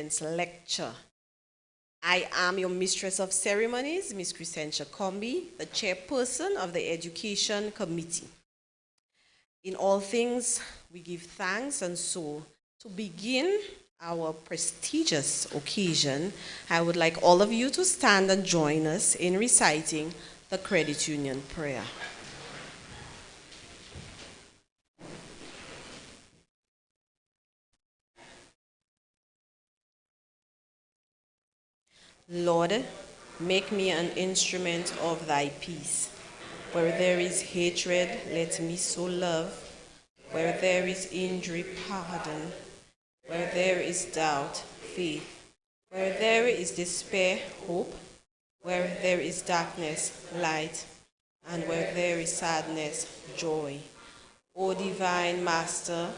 Independence Lecture. I am your Mistress of Ceremonies, Miss Crescentia Combi, the Chairperson of the Education Committee. In all things, we give thanks, and so to begin our prestigious occasion, I would like all of you to stand and join us in reciting the Credit Union Prayer. Lord, make me an instrument of thy peace. Where there is hatred, let me sow love. Where there is injury, pardon. Where there is doubt, faith. Where there is despair, hope. Where there is darkness, light. And where there is sadness, joy. O divine Master,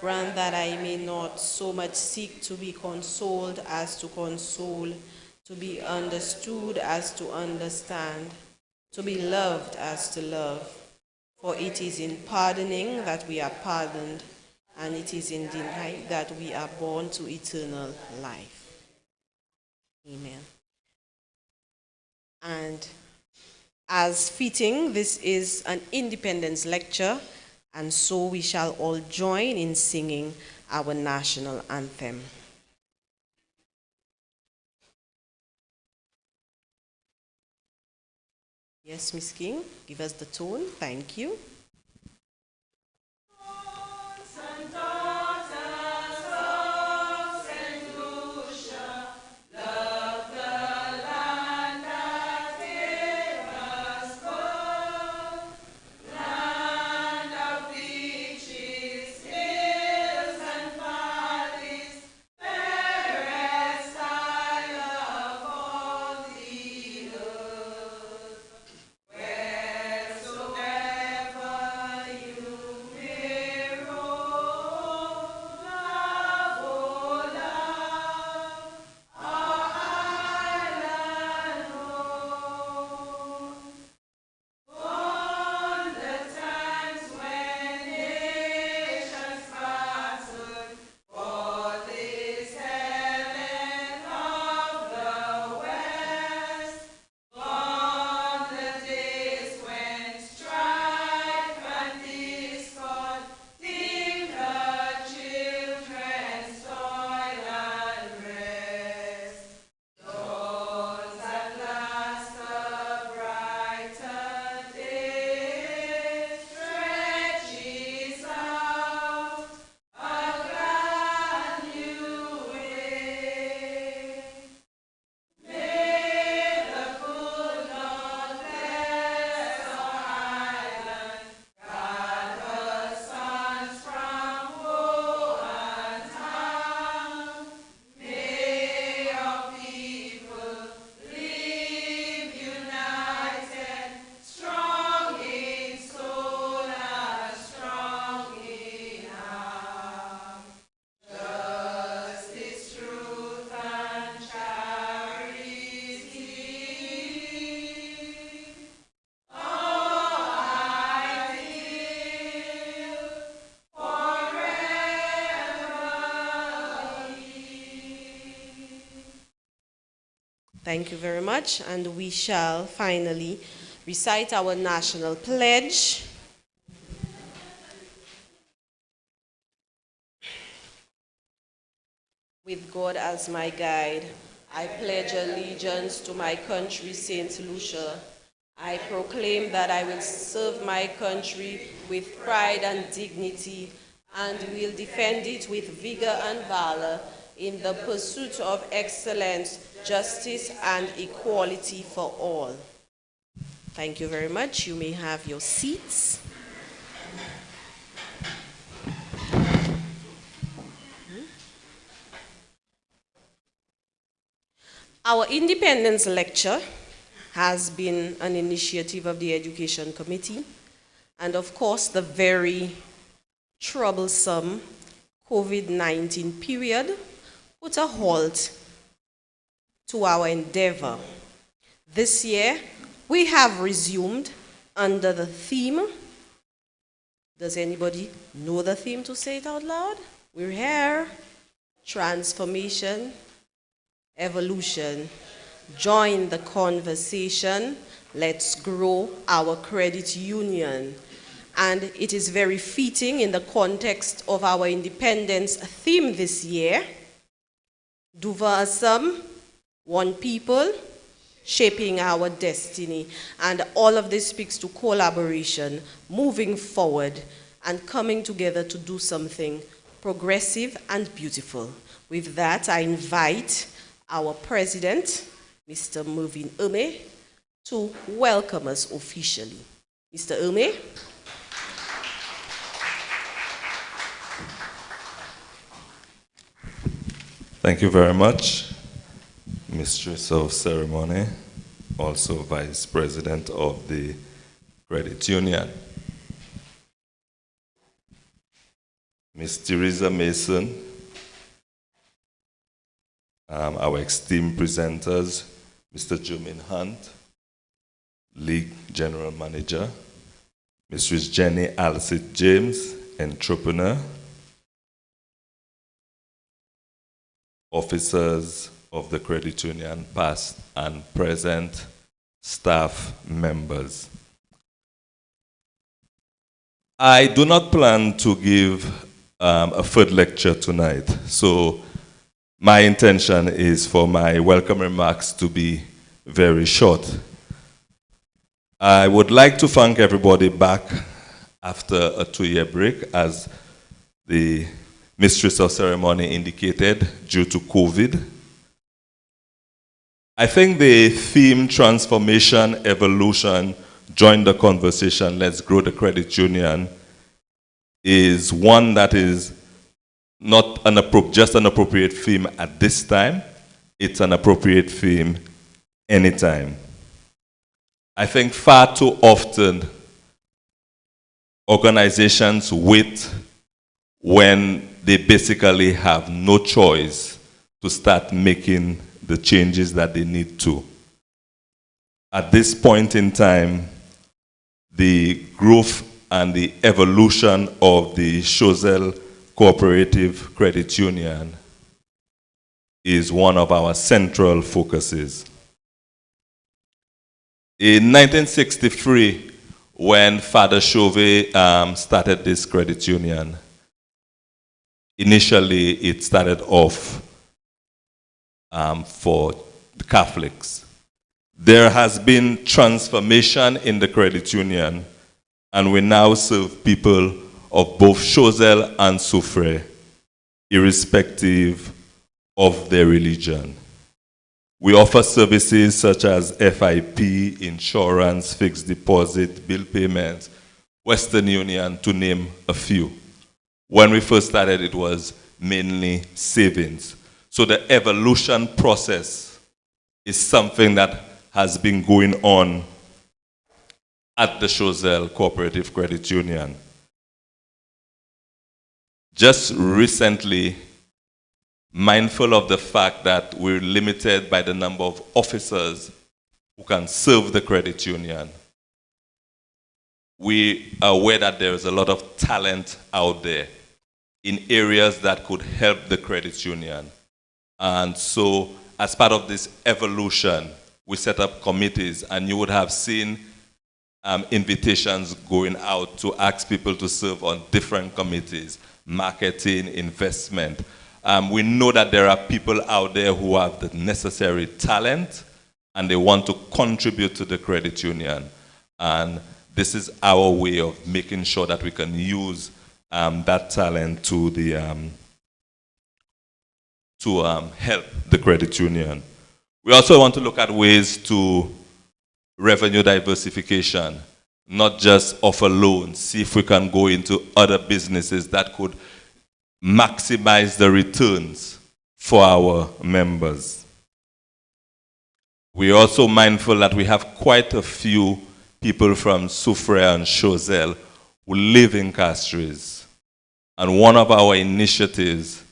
grant that I may not so much seek to be consoled as to console, to be understood as to understand, to be loved as to love. For it is in pardoning that we are pardoned, and it is in denying that we are born to eternal life. Amen. And as fitting, this is an independence lecture, and so we shall all join in singing our national anthem. Yes, Miss King, give us the tone. Thank you. Thank you very much, and we shall finally recite our national pledge. With God as my guide, I pledge allegiance to my country, Saint Lucia. I proclaim that I will serve my country with pride and dignity, and will defend it with vigor and valor in the pursuit of excellence, justice, and equality for all. Thank you very much. You may have your seats. Our Independence Lecture has been an initiative of the Education Committee, and of course the very troublesome COVID-19 period put a halt to our endeavor. This year, we have resumed under the theme. Does anybody know the theme to say it out loud? We're here. Transformation evolution. Join the conversation. Let's grow our credit union. And it is very fitting in the context of our independence theme this year. Duversum, one people, shaping our destiny. And all of this speaks to collaboration, moving forward, and coming together to do something progressive and beautiful. With that, I invite our president, Mr. Mervyn Ume, to welcome us officially. Mr. Ume. Thank you very much, Mistress of Ceremony, also Vice President of the Credit Union. Miss Teresa Mason, our esteemed presenters, Mr. Jimin Hunt, League General Manager, Mrs. Jenny Alcid James, Entrepreneur, officers of the Credit Union, past and present, staff members. I do not plan to give a third lecture tonight, so my intention is for my welcome remarks to be very short. I would like to thank everybody back after a 2-year break, as the Mistress of Ceremony indicated, due to COVID. I think the theme, transformation, evolution, join the conversation, let's grow the credit union, is one that is not just an appropriate theme at this time. It's an appropriate theme anytime. I think far too often organizations wait when they basically have no choice to start making the changes that they need to. At this point in time, the growth and the evolution of the Choiseul Cooperative Credit Union is one of our central focuses. In 1963, when Father Chauvet started this credit union, initially it started off for the Catholics. There has been transformation in the credit union, and we now serve people of both Choiseul and Soufrière, irrespective of their religion. We offer services such as FIP, insurance, fixed deposit, bill payments, Western Union, to name a few. When we first started, it was mainly savings. So the evolution process is something that has been going on at the Choiseul Cooperative Credit Union. Just recently, mindful of the fact that we're limited by the number of officers who can serve the credit union, we are aware that there is a lot of talent out there in areas that could help the credit union. And so, as part of this evolution, we set up committees, and you would have seen invitations going out to ask people to serve on different committees, marketing, investment. We know that there are people out there who have the necessary talent and they want to contribute to the credit union. And this is our way of making sure that we can use that talent to help the credit union. We also want to look at ways to revenue diversification, not just offer loans, see if we can go into other businesses that could maximize the returns for our members. We're also mindful that we have quite a few people from Soufrière and Choiseul who live in Castries. And one of our initiatives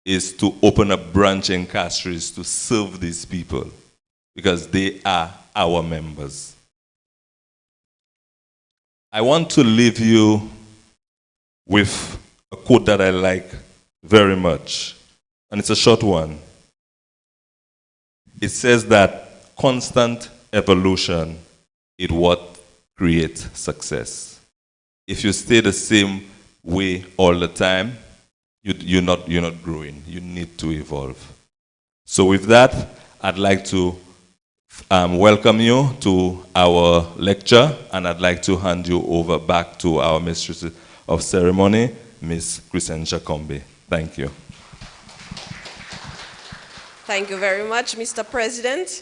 is to open a branch in Castries to serve these people, because they are our members. I want to leave you with a quote that I like very much, and it's a short one. It says that constant evolution is what creates success. If you stay the same way all the time, you're not growing. You need to evolve. So with that, I'd like to welcome you to our lecture, and I'd like to hand you over back to our Mistress of Ceremony, Ms. Crescentia Combe. Thank you. Thank you very much, Mr. President,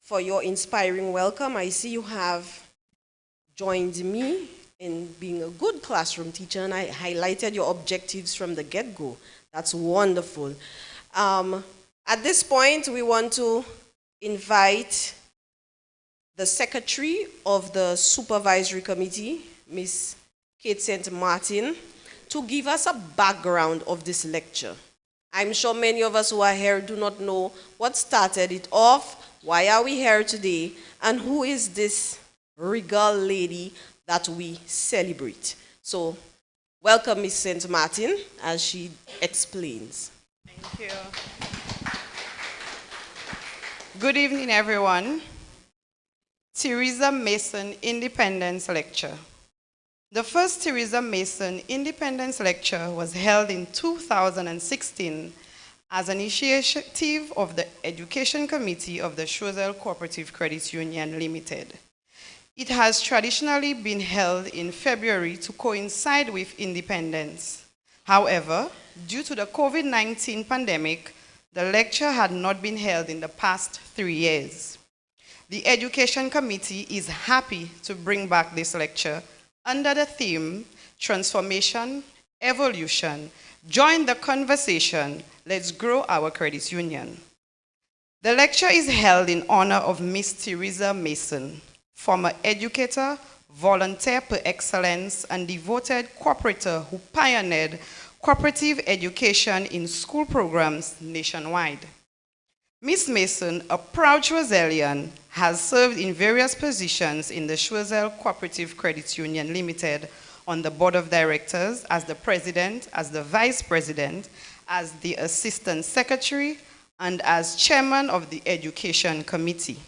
for your inspiring welcome. I see you have joined me in being a good classroom teacher, and I highlighted your objectives from the get-go. That's wonderful. At this point, we want to invite the Secretary of the Supervisory Committee, Ms. Kate St. Martin, to give us a background of this lecture. I'm sure many of us who are here do not know what started it off, why are we here today, and who is this regal lady that we celebrate. So, welcome Ms. St. Martin as she explains. Thank you. Good evening, everyone. Theresa Mason Independence Lecture. The first Theresa Mason Independence Lecture was held in 2016 as an initiative of the Education Committee of the Choiseul Cooperative Credit Union Limited. It has traditionally been held in February to coincide with independence. However, due to the COVID-19 pandemic, the lecture had not been held in the past 3 years. The Education Committee is happy to bring back this lecture under the theme, Transformation, Evolution, Join the Conversation, Let's Grow Our Credit Union. The lecture is held in honor of Miss Theresa Mason, former educator, volunteer par excellence, and devoted cooperator who pioneered cooperative education in school programs nationwide. Ms. Mason, a proud Choiseulian, has served in various positions in the Choiseul Cooperative Credit Union Limited on the board of directors, as the president, as the vice president, as the assistant secretary, and as chairman of the education committee.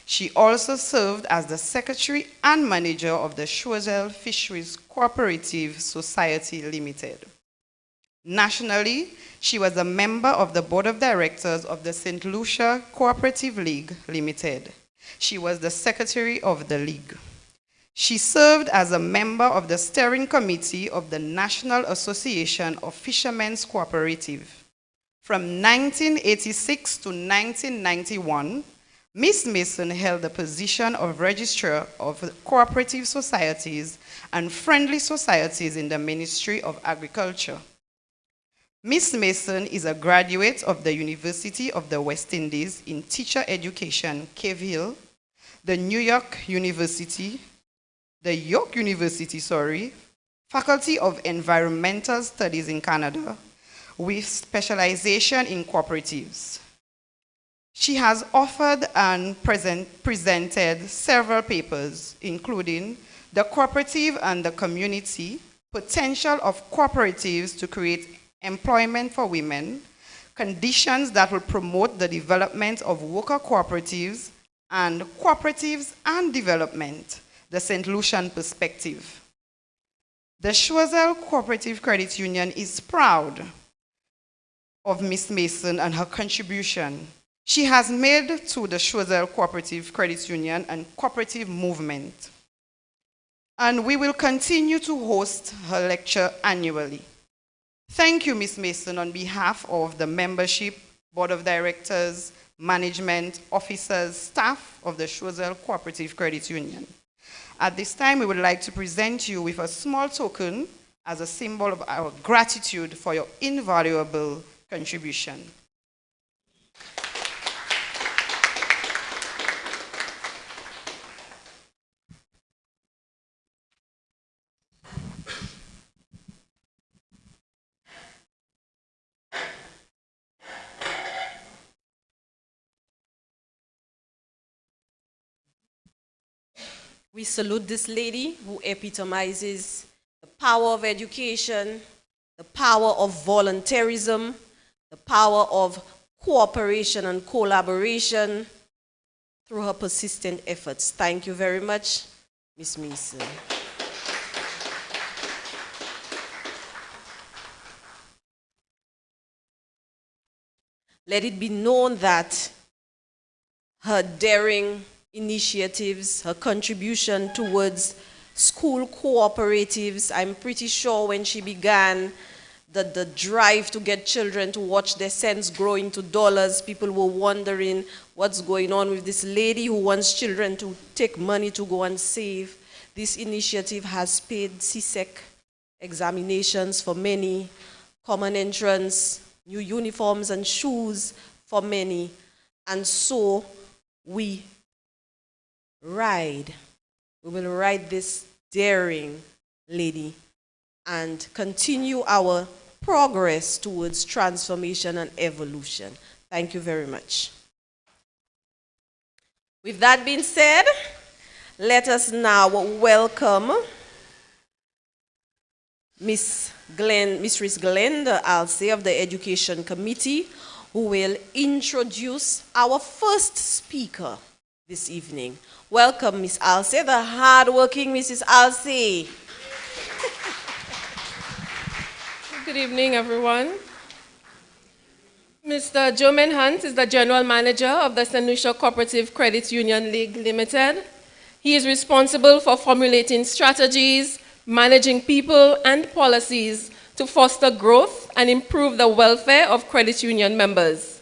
She also served as the secretary and manager of the Choiseul Fisheries Cooperative Society Limited. Nationally, she was a member of the board of directors of the St. Lucia Cooperative League Limited. She was the secretary of the league. She served as a member of the steering committee of the National Association of Fishermen's Cooperative. From 1986 to 1991, Ms. Mason held the position of Registrar of Cooperative Societies and Friendly Societies in the Ministry of Agriculture. Ms. Mason is a graduate of the University of the West Indies in Teacher Education, Cave Hill, the York University, Faculty of Environmental Studies in Canada, with specialization in cooperatives. She has authored and presented several papers, including The Cooperative and the Community, Potential of Cooperatives to Create Employment for Women, Conditions that will Promote the Development of Worker Cooperatives, and Cooperatives and Development, the St. Lucian Perspective. The Choiseul Cooperative Credit Union is proud of Ms. Mason and her contribution she has made to the Choiseul Cooperative Credit Union and cooperative movement. And we will continue to host her lecture annually. Thank you, Ms. Mason, on behalf of the membership, board of directors, management, officers, staff of the Choiseul Cooperative Credit Union. At this time, we would like to present you with a small token as a symbol of our gratitude for your invaluable contribution. We salute this lady who epitomizes the power of education, the power of volunteerism, the power of cooperation and collaboration through her persistent efforts. Thank you very much, Ms. Mason. Let it be known that her daring initiatives, her contribution towards school cooperatives, I'm pretty sure when she began the drive to get children to watch their cents grow into dollars, people were wondering what's going on with this lady who wants children to take money to go and save. This initiative has paid CSEC examinations for many, common entrance, new uniforms and shoes for many. And so we will ride this daring lady and continue our progress towards transformation and evolution. Thank you very much. With that being said, let us now welcome Miss Glenda Alsey of the Education Committee, who will introduce our first speaker this evening. Welcome, Miss Alsey, the hardworking Mrs. Alsey. Good evening, everyone. Mr. Jimin Hunt is the General Manager of the St. Lucia Cooperative Credit Union League Limited. He is responsible for formulating strategies, managing people and policies to foster growth and improve the welfare of credit union members.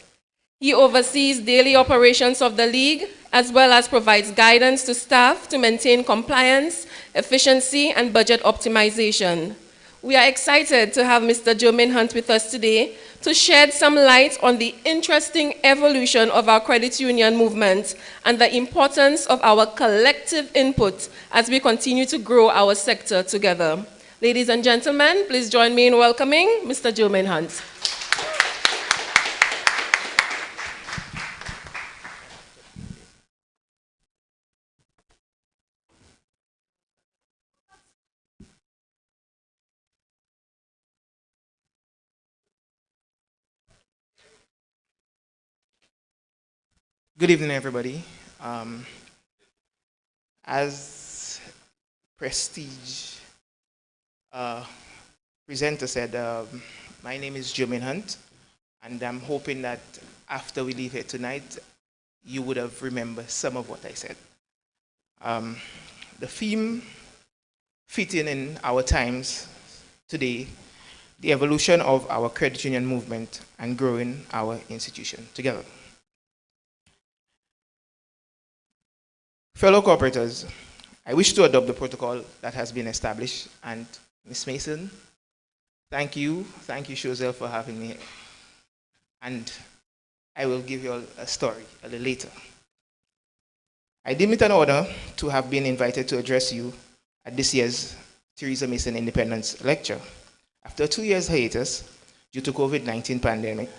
He oversees daily operations of the league, as well as provides guidance to staff to maintain compliance, efficiency, and budget optimization. We are excited to have Mr. Jimin Hunt with us today to shed some light on the interesting evolution of our credit union movement and the importance of our collective input as we continue to grow our sector together. Ladies and gentlemen, please join me in welcoming Mr. Jimin Hunt. Good evening, everybody. As Prestige presenter said, my name is Jimin Hunt, and I'm hoping that after we leave here tonight, you would have remembered some of what I said. The theme fitting in our times today, the evolution of our credit union movement and growing our institution together. Fellow cooperators, I wish to adopt the protocol that has been established, and Ms. Mason, thank you, Choiseul, for having me here. And I will give you all a story a little later. I deem it an honor to have been invited to address you at this year's Theresa Mason Independence Lecture. After a 2 years hiatus due to COVID-19 pandemic,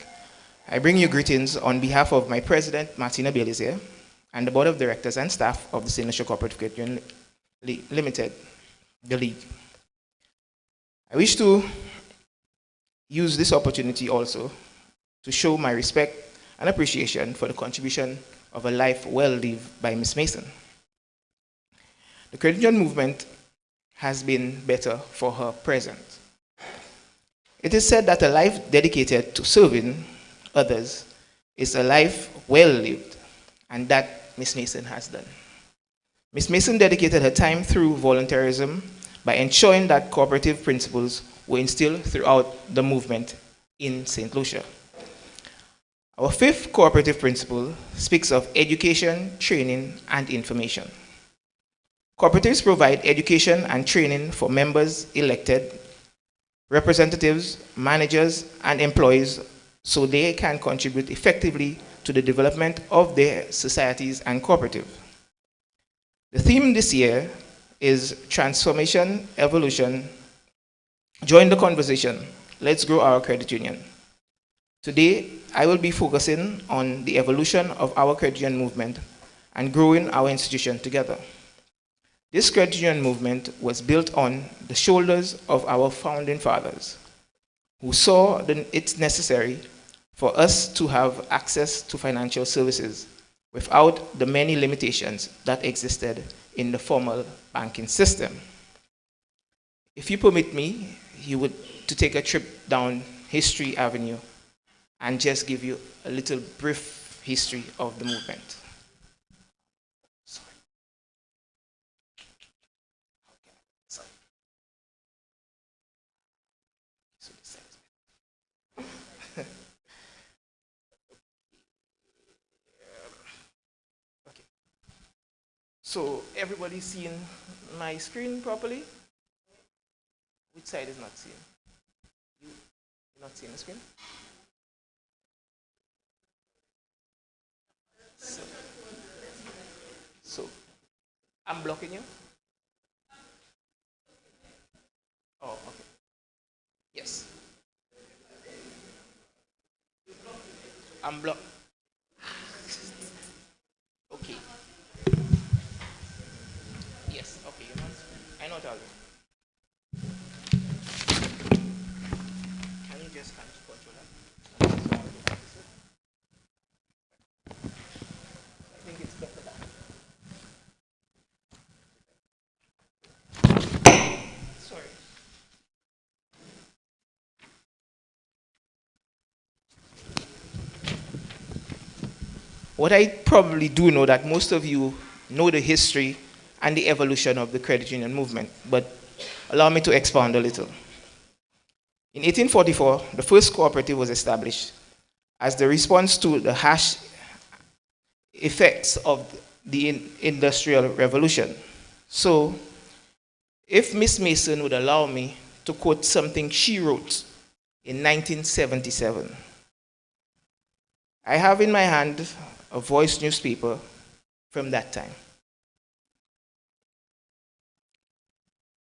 I bring you greetings on behalf of my president, Martina Belizier, and the board of directors and staff of the St. Lucia Cooperative Credit Union Limited, the League. I wish to use this opportunity also to show my respect and appreciation for the contribution of a life well lived by Ms. Mason. The credit union movement has been better for her present. It is said that a life dedicated to serving others is a life well lived, and that Ms. Mason has done. Ms. Mason dedicated her time through volunteerism by ensuring that cooperative principles were instilled throughout the movement in St. Lucia. Our fifth cooperative principle speaks of education, training, and information. Cooperatives provide education and training for members, elected representatives, managers, and employees so they can contribute effectively to the development of their societies and cooperative. The theme this year is transformation, evolution. Join the conversation. Let's grow our credit union. Today, I will be focusing on the evolution of our credit union movement and growing our institution together. This credit union movement was built on the shoulders of our founding fathers, who saw it necessary for us to have access to financial services without the many limitations that existed in the formal banking system. If you permit me, to take a trip down History Avenue and just give you a little brief history of the movement. So everybody seeing my screen properly? Which side is not seeing? You're not seeing the screen? So I'm blocking you? Oh, okay. Yes. I'm blocked. Okay. Yes, okay. I know what I'll do. Can you just control that? I think it's better that. Sorry. What I probably do know that most of you know the history and the evolution of the credit union movement, but allow me to expound a little. In 1844, the first cooperative was established as the response to the harsh effects of the Industrial Revolution. So, if Miss Mason would allow me to quote something she wrote in 1977, I have in my hand a Voice newspaper from that time.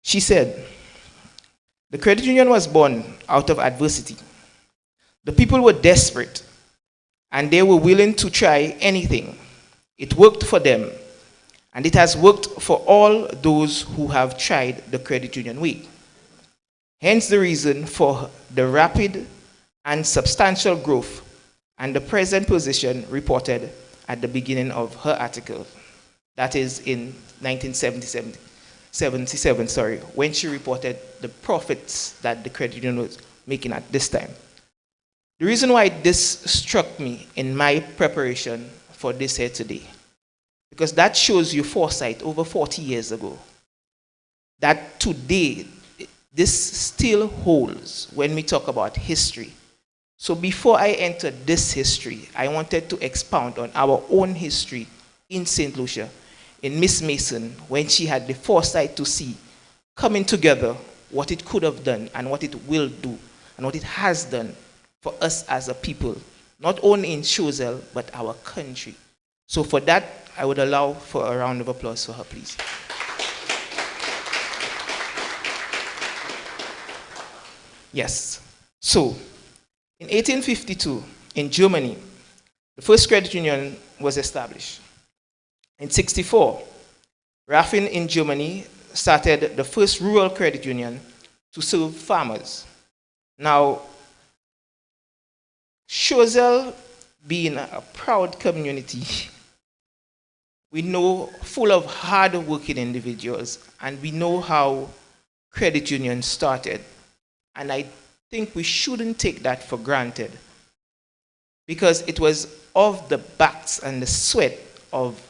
She said, "The credit union was born out of adversity. The people were desperate and they were willing to try anything. It worked for them, and it has worked for all those who have tried the credit union way. Hence the reason for the rapid and substantial growth and the present position reported at the beginning of her article." That is in 1977, when she reported the profits that the credit union was making at this time. The reason why this struck me in my preparation for this here today, because that shows you foresight over 40 years ago, that today this still holds when we talk about history. So before I enter this history, I wanted to expound on our own history in St. Lucia, in Miss Mason, when she had the foresight to see coming together what it could have done and what it will do and what it has done for us as a people, not only in Choiseul, but our country. So for that, I would allow for a round of applause for her, please. Yes. So, in 1852, in Germany, the first credit union was established. In 1964, Raffin in Germany started the first rural credit union to serve farmers. Now, Choiseul being a proud community, we know full of hard-working individuals, and we know how credit unions started. And I think we shouldn't take that for granted, because it was of the backs and the sweat of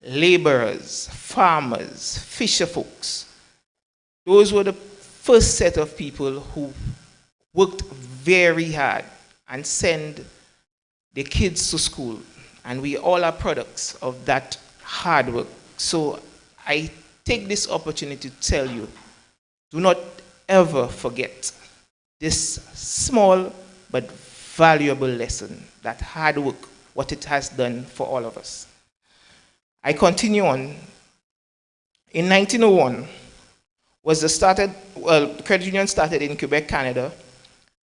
laborers, farmers, fisher folks. Those were the first set of people who worked very hard and sent their kids to school. And we all are products of that hard work. So I take this opportunity to tell you, do not ever forget this small but valuable lesson, that hard work, what it has done for all of us. I continue on. In 1901, the credit union started in Quebec, Canada,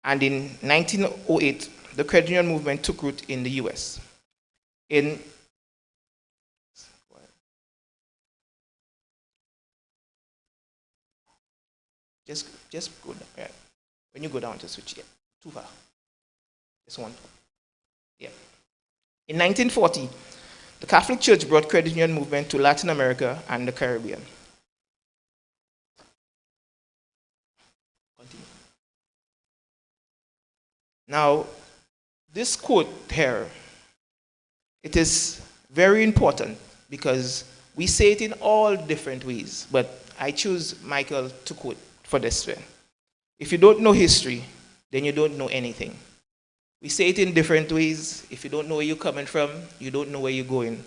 and in 1908, the credit union movement took root in the US. Just go down. Yeah. When you go down, just switch it. Too far. This one. Yeah. In 1940, the Catholic Church brought credit union movement to Latin America and the Caribbean. Continue. Now, this quote here, it is very important because we say it in all different ways, but I choose Michael to quote for this one. If you don't know history, then you don't know anything. We say it in different ways. If you don't know where you're coming from, you don't know where you're going.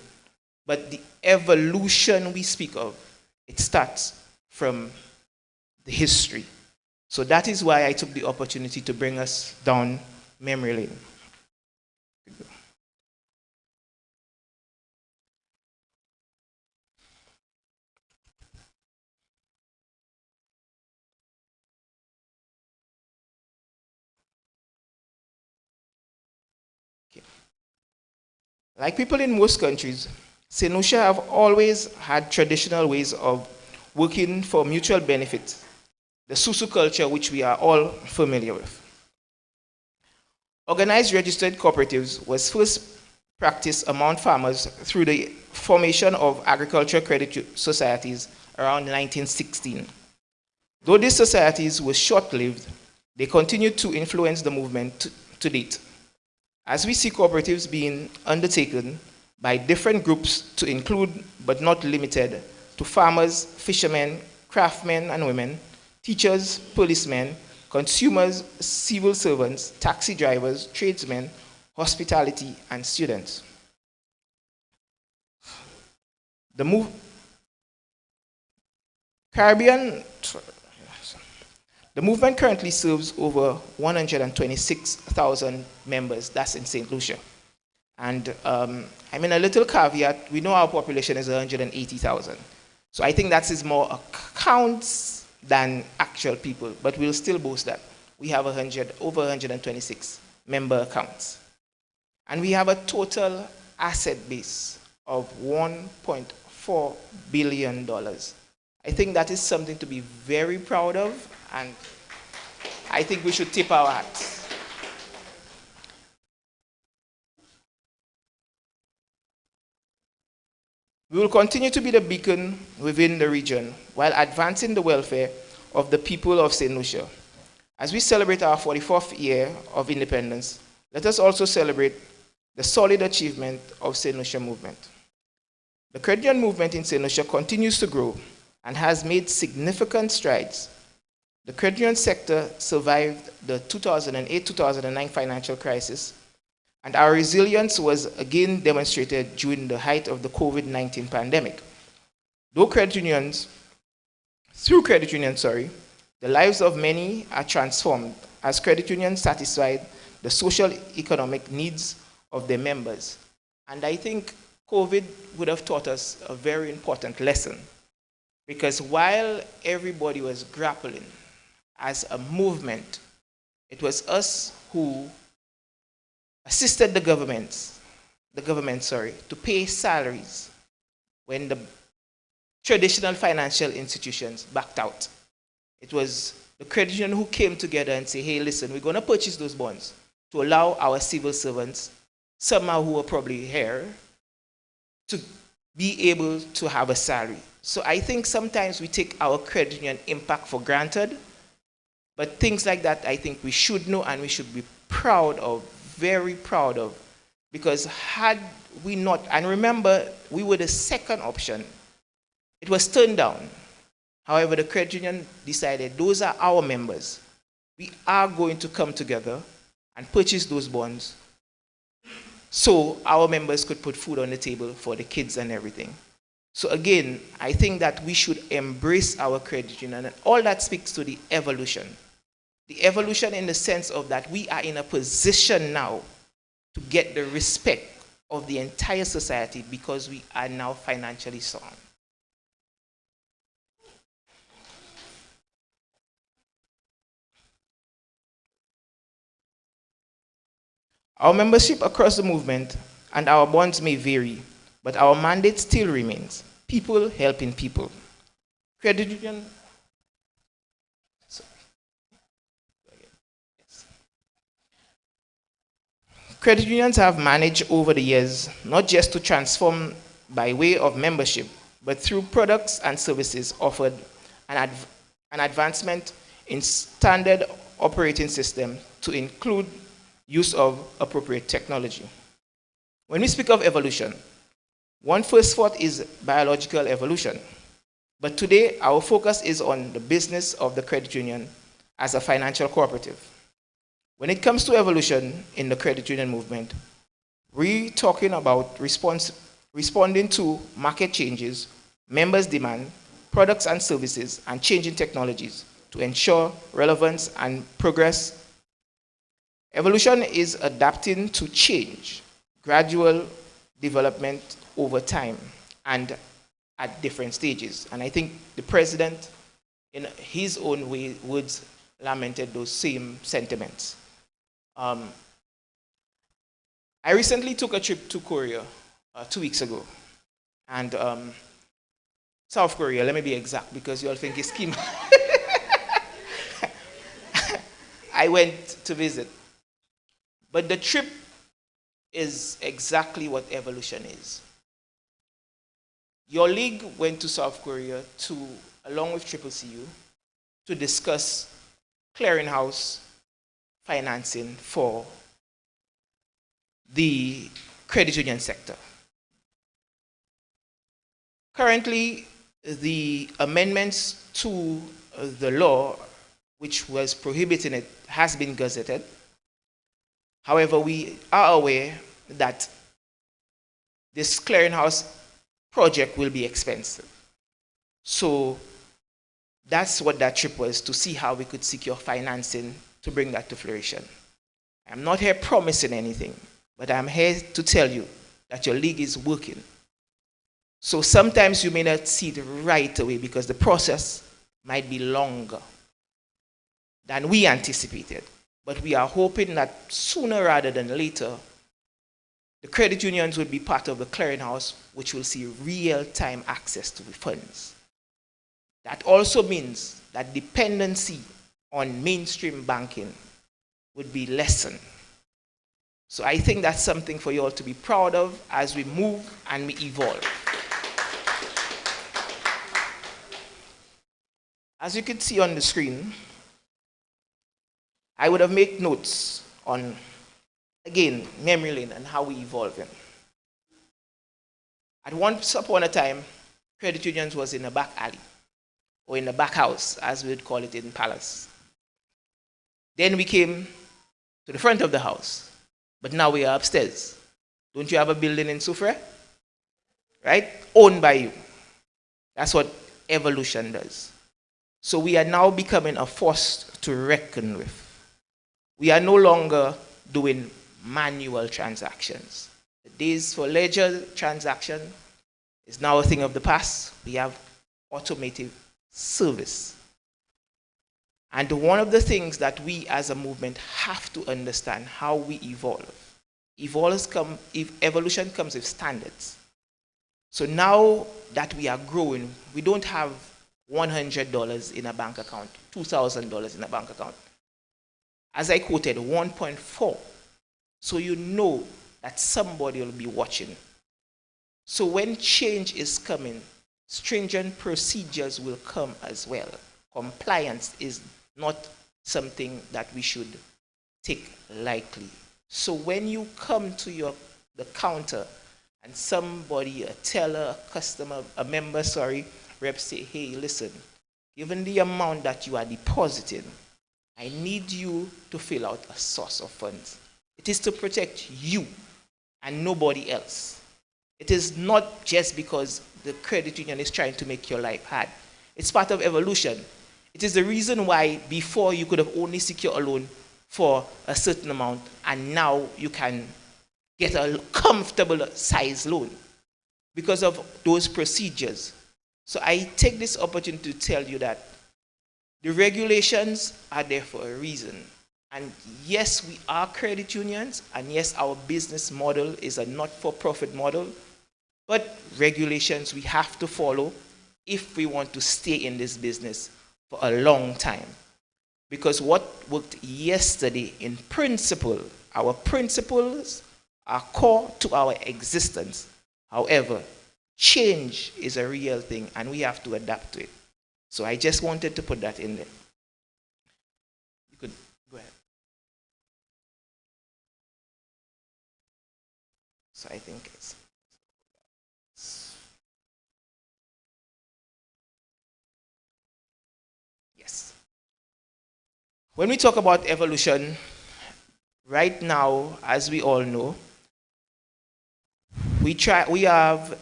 But the evolution we speak of, it starts from the history. So that is why I took the opportunity to bring us down memory lane. Like people in most countries, St. Lucia have always had traditional ways of working for mutual benefit, the Susu culture which we are all familiar with. Organized registered cooperatives was first practiced among farmers through the formation of agricultural credit societies around 1916. Though these societies were short-lived, they continued to influence the movement to date. As we see cooperatives being undertaken by different groups to include, but not limited, to farmers, fishermen, craftsmen and women, teachers, policemen, consumers, civil servants, taxi drivers, tradesmen, hospitality, and students. The movement currently serves over 126,000 members. That's in St. Lucia. And I mean, a little caveat, we know our population is 180,000. So I think that is more counts than actual people, but we'll still boast that. We have over 126 member accounts. And we have a total asset base of $1.4 billion. I think that is something to be very proud of, and I think we should tip our hats. We will continue to be the beacon within the region while advancing the welfare of the people of St. Lucia. As we celebrate our 44th year of independence, let us also celebrate the solid achievement of St. Lucia movement. The credit union movement in St. Lucia continues to grow and has made significant strides. The credit union sector survived the 2008-2009 financial crisis, and our resilience was again demonstrated during the height of the COVID-19 pandemic. Through credit unions, the lives of many are transformed as credit unions satisfied the social economic needs of their members. And I think COVID would have taught us a very important lesson, because while everybody was grappling as a movement, it was us who assisted the government, to pay salaries when the traditional financial institutions backed out. It was the credit union who came together and said, hey, listen, we're going to purchase those bonds to allow our civil servants, somehow who are probably here, to be able to have a salary. So I think sometimes we take our credit union impact for granted, but things like that I think we should know and we should be proud of, very proud of, because had we not, and remember, we were the second option. It was turned down. However, the credit union decided those are our members. We are going to come together and purchase those bonds so our members could put food on the table for the kids and everything. So again, I think that we should embrace our credit union, and all that speaks to the evolution. The evolution in the sense of that we are in a position now to get the respect of the entire society because we are now financially sound. Our membership across the movement and our bonds may vary, but our mandate still remains: people helping people. Credit union. Credit unions have managed over the years not just to transform by way of membership, but through products and services offered an advancement in standard operating system to include use of appropriate technology. When we speak of evolution, one first thought is biological evolution. But today, our focus is on the business of the credit union as a financial cooperative. When it comes to evolution in the credit union movement, we're talking about responding to market changes, members' demand, products and services, and changing technologies to ensure relevance and progress. Evolution is adapting to change, gradual development over time, and at different stages. And I think the president, in his own words, lamented those same sentiments. I recently took a trip to Korea 2 weeks ago. And South Korea, let me be exact because you all think it's schema. I went to visit. But the trip is exactly what evolution is. Your league went to South Korea along with CCCU, to discuss clearinghouse financing for the credit union sector. Currently, the amendments to the law, which was prohibiting it, has been gazetted. However, we are aware that this clearinghouse project will be expensive. So that's what that trip was, to see how we could secure financing to bring that to fruition. I'm not here promising anything, but I'm here to tell you that your league is working. So sometimes you may not see it right away because the process might be longer than we anticipated. But we are hoping that sooner rather than later, the credit unions will be part of the clearinghouse, which will see real-time access to the funds. That also means that dependency on mainstream banking would be lessened. So I think that's something for you all to be proud of as we move and we evolve. As you can see on the screen, I would have made notes on, again, memory lane and how we evolving. At once upon a time, credit unions was in a back alley, or in the back house, as we would call it in Palace. Then we came to the front of the house, but now we are upstairs. Don't you have a building in Soufrière? Right? Owned by you. That's what evolution does. So we are now becoming a force to reckon with. We are no longer doing manual transactions. The days for ledger transaction is now a thing of the past. We have automated service. And one of the things that we as a movement have to understand how we evolve. Evolution comes with standards. So now that we are growing, we don't have $100 in a bank account, $2,000 in a bank account. As I quoted, 1.4. So you know that somebody will be watching. So when change is coming, stringent procedures will come as well. Compliance is not something that we should take lightly. So when you come to the counter and somebody, a teller, a customer, a member, rep say, hey, listen, given the amount that you are depositing, I need you to fill out a source of funds. It is to protect you and nobody else. It is not just because the credit union is trying to make your life hard. It's part of evolution. It is the reason why before you could have only secured a loan for a certain amount, and now you can get a comfortable size loan because of those procedures. So I take this opportunity to tell you that the regulations are there for a reason. And yes, we are credit unions, and yes, our business model is a not-for-profit model, but regulations we have to follow if we want to stay in this business for a long time. Because what worked yesterday in principle Our principles are core to our existence. However, change is a real thing and we have to adapt to it. So I just wanted to put that in there. You could go ahead. So I think it's yes. When we talk about evolution, right now, as we all know, we have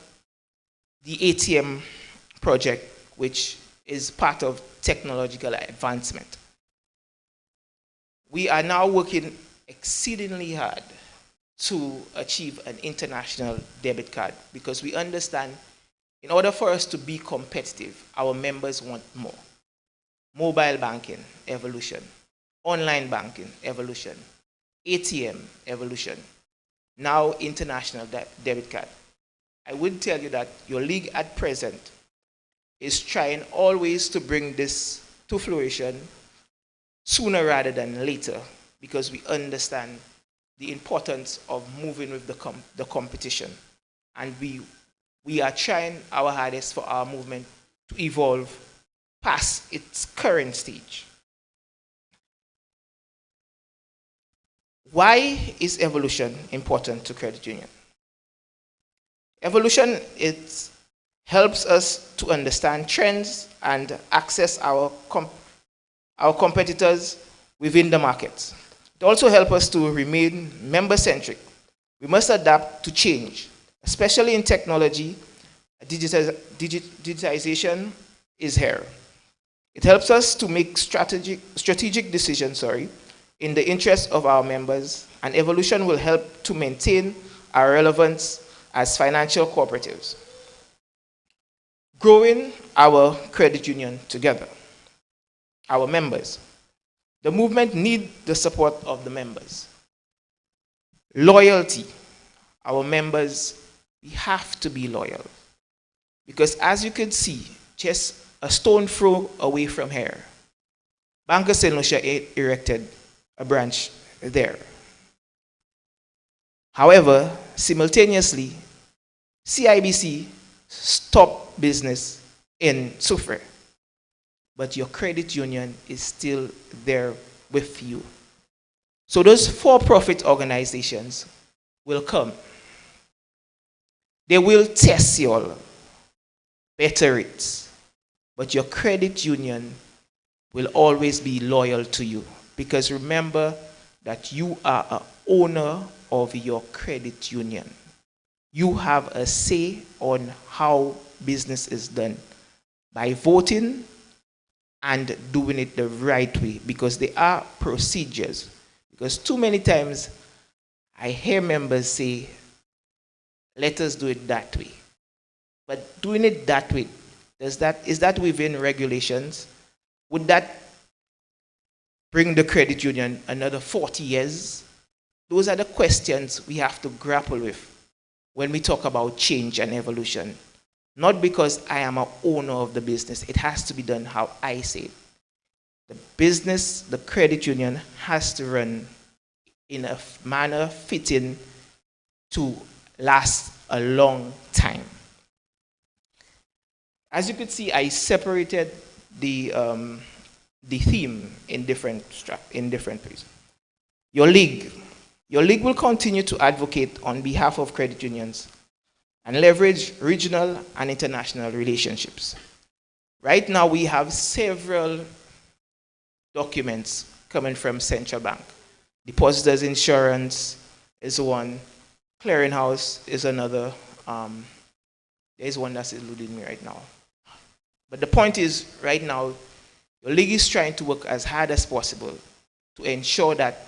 the ATM project, which is part of technological advancement. We are now working exceedingly hard to achieve an international debit card because we understand in order for us to be competitive, our members want more. Mobile banking, evolution. Online banking, evolution. ATM, evolution. Now international debit card. I would tell you that your league at present is trying always to bring this to fruition sooner rather than later because we understand the importance of moving with the competition. And we are trying our hardest for our movement to evolve past its current stage. Why is evolution important to credit union? Evolution, it helps us to understand trends and access our competitors within the market. It also helps us to remain member-centric. We must adapt to change, especially in technology. Digitization is here. It helps us to make strategic decisions, in the interest of our members, and evolution will help to maintain our relevance as financial cooperatives. Growing our credit union together, our members. The movement needs the support of the members. Loyalty. Our members, we have to be loyal. Because as you can see, just a stone throw away from here, Bank of St. Lucia erected a branch there. However, simultaneously, CIBC stopped business in Soufrière, but your credit union is still there with you. So those for-profit organizations will come. They will test you all, better rates, but your credit union will always be loyal to you. Because remember that you are an owner of your credit union. You have a say on how business is done by voting and doing it the right way, because there are procedures. Because too many times I hear members say, let us do it that way. But doing it that way, is that within regulations? Would that bring the credit union another 40 years? Those are the questions we have to grapple with when we talk about change and evolution. Not because I am an owner of the business. It has to be done how I say it. The business, the credit union, has to run in a manner fitting to last a long time. As you could see, I separated the theme in different ways. Your league will continue to advocate on behalf of credit unions and leverage regional and international relationships. Right now, we have several documents coming from central bank. Depositors insurance is one, clearinghouse is another. There's one that's eluding me right now. But the point is, right now, your league is trying to work as hard as possible to ensure that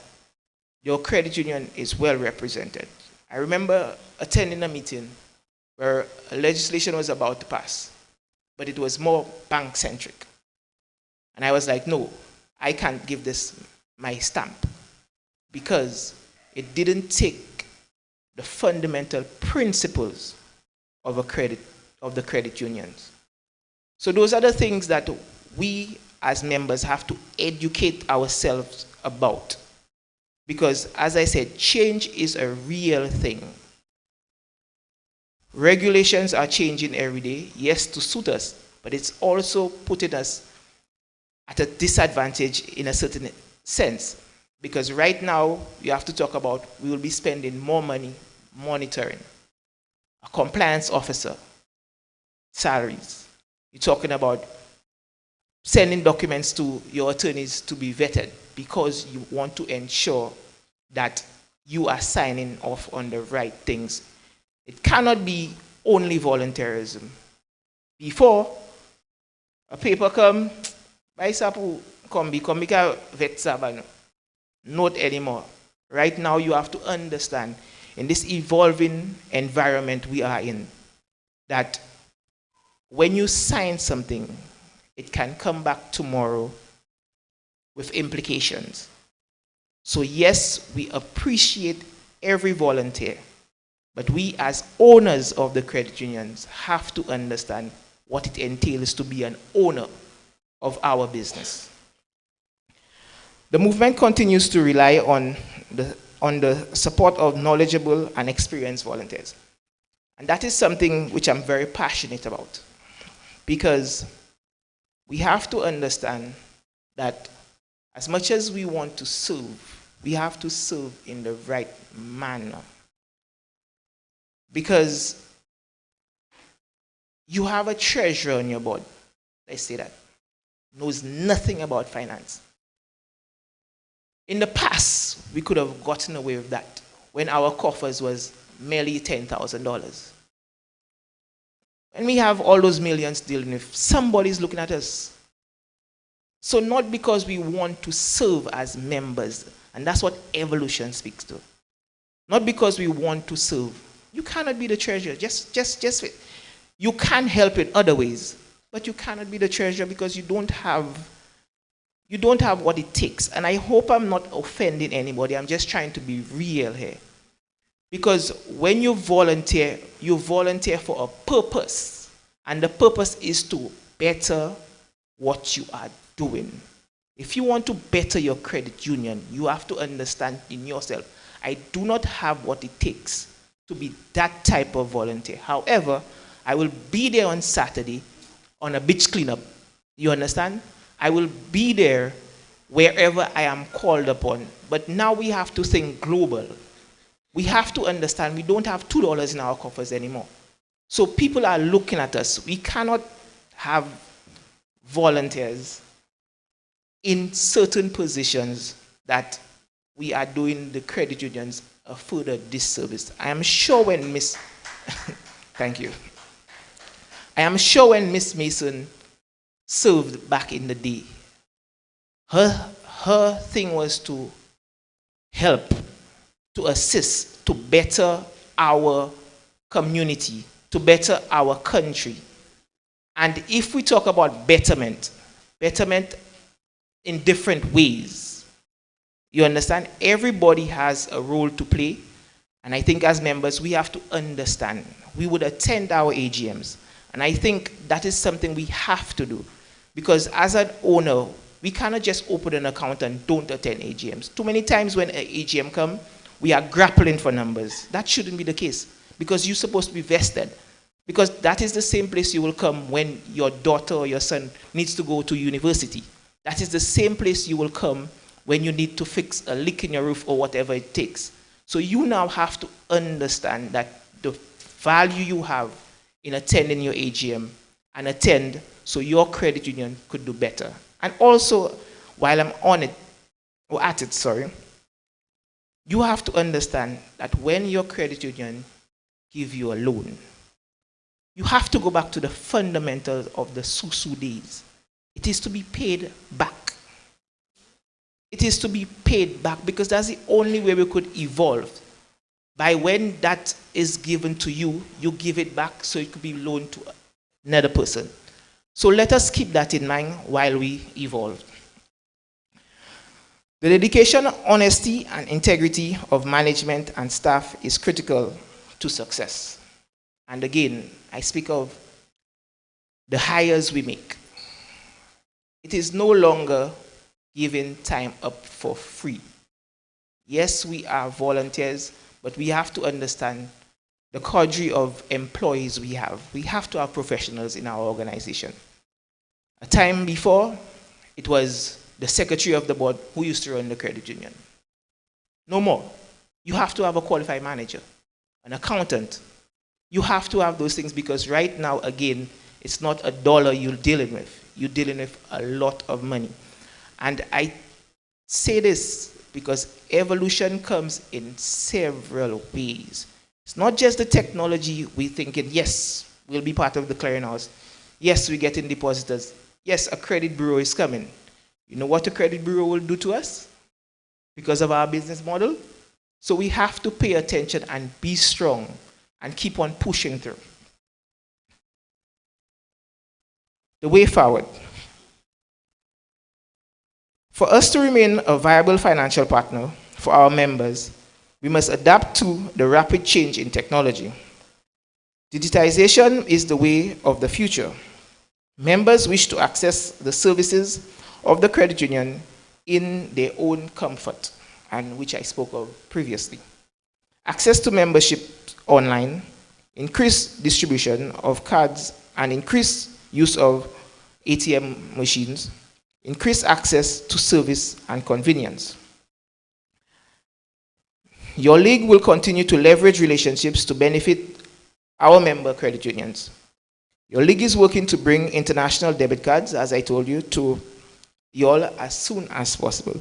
your credit union is well represented. I remember attending a meeting where a legislation was about to pass, but it was more bank-centric. And I was like, no, I can't give this my stamp because it didn't take the fundamental principles of the credit unions. So those are the things that we as members have to educate ourselves about. Because, as I said, change is a real thing. Regulations are changing every day, yes, to suit us, but it's also putting us at a disadvantage in a certain sense. Because right now, you have to talk about we will be spending more money monitoring, a compliance officer, salaries. You're talking about sending documents to your attorneys to be vetted because you want to ensure that you are signing off on the right things. It cannot be only volunteerism. Before, a paper come, by sapu come bika vet sabano. Not anymore. Right now, you have to understand in this evolving environment we are in that when you sign something, it can come back tomorrow with implications. So yes, we appreciate every volunteer, but we as owners of the credit unions have to understand what it entails to be an owner of our business. The movement continues to rely on the support of knowledgeable and experienced volunteers. And that is something which I'm very passionate about, because we have to understand that as much as we want to serve, we have to serve in the right manner. Because you have a treasurer on your board, let's say that, knows nothing about finance. In the past, we could have gotten away with that when our coffers was merely $10,000. When we have all those millions dealing with, somebody's looking at us. So not because we want to serve as members, and that's what evolution speaks to. Not because we want to serve. You cannot be the treasurer. You can help in other ways, but you cannot be the treasurer because you don't have what it takes. And I hope I'm not offending anybody. I'm just trying to be real here. Because when you volunteer for a purpose. And the purpose is to better what you are doing. If you want to better your credit union, you have to understand in yourself, I do not have what it takes to be that type of volunteer. However, I will be there on Saturday on a beach cleanup. You understand? I will be there wherever I am called upon. But now we have to think global. We have to understand we don't have $2 in our coffers anymore. So people are looking at us. We cannot have volunteers in certain positions that we are doing the credit unions a further disservice. I am sure when Miss thank you. I am sure when Miss Mason served back in the day, her thing was to help, to assist, to better our community, to better our country. And if we talk about betterment in different ways, you understand? Everybody has a role to play. And I think as members, we have to understand. We would attend our AGMs. And I think that is something we have to do. Because as an owner, we cannot just open an account and don't attend AGMs. Too many times when an AGM comes, we are grappling for numbers. That shouldn't be the case. Because you're supposed to be vested. Because that is the same place you will come when your daughter or your son needs to go to university. That is the same place you will come when you need to fix a leak in your roof or whatever it takes. So you now have to understand that the value you have in attending your AGM and attend so your credit union could do better. And also, while I'm on it, or at it, sorry, you have to understand that when your credit union gives you a loan, you have to go back to the fundamentals of the Susu days. It is to be paid back. It is to be paid back because that's the only way we could evolve. By when that is given to you, you give it back so it could be loaned to another person. So let us keep that in mind while we evolve. The dedication, honesty, and integrity of management and staff is critical to success. And again, I speak of the hires we make. It is no longer giving time up for free. Yes, we are volunteers, but we have to understand the cadre of employees we have. We have to have professionals in our organization. A time before, it was the secretary of the board who used to run the credit union. No more. You have to have a qualified manager, an accountant. You have to have those things because right now, again, it's not a dollar you're dealing with. You're dealing with a lot of money. And I say this because evolution comes in several ways. It's not just the technology we thinking, yes, we'll be part of the clearinghouse. Yes, we're getting depositors. Yes, a credit bureau is coming. You know what a credit bureau will do to us? Because of our business model? So we have to pay attention and be strong and keep on pushing through. The way forward. For us to remain a viable financial partner for our members, we must adapt to the rapid change in technology. Digitization is the way of the future. Members wish to access the services of the credit union in their own comfort, and which I spoke of previously. Access to membership online, increased distribution of cards, and increased use of ATM machines, increased access to service and convenience. Your league will continue to leverage relationships to benefit our member credit unions. Your league is working to bring international debit cards, as I told you, to y'all as soon as possible.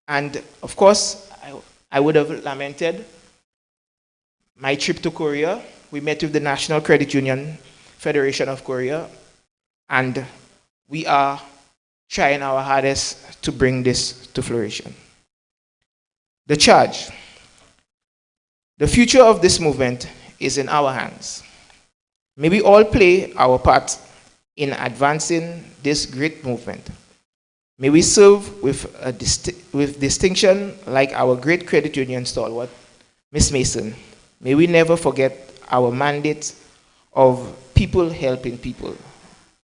And of course, I would have lamented my trip to Korea. We met with the National Credit Union Federation of Korea, and we are trying our hardest to bring this to fruition. The charge. The future of this movement is in our hands. May we all play our part in advancing this great movement. May we serve with distinction like our great credit union stalwart, Miss Mason. May we never forget our mandate of people helping people.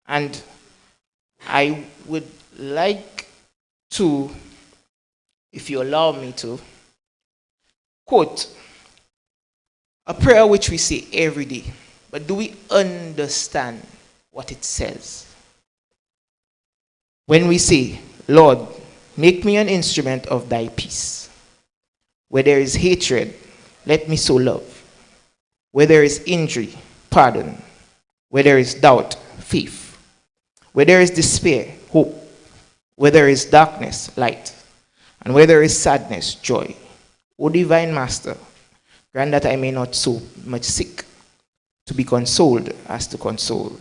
And I would like to, if you allow me to, quote a prayer which we say every day. But do we understand what it says? When we say, Lord, make me an instrument of thy peace. Where there is hatred, let me sow love. Where there is injury, pardon. Where there is doubt, faith. Where there is despair, hope. Where there is darkness, light. And where there is sadness, joy. O divine Master, grant that I may not so much seek to be consoled as to console,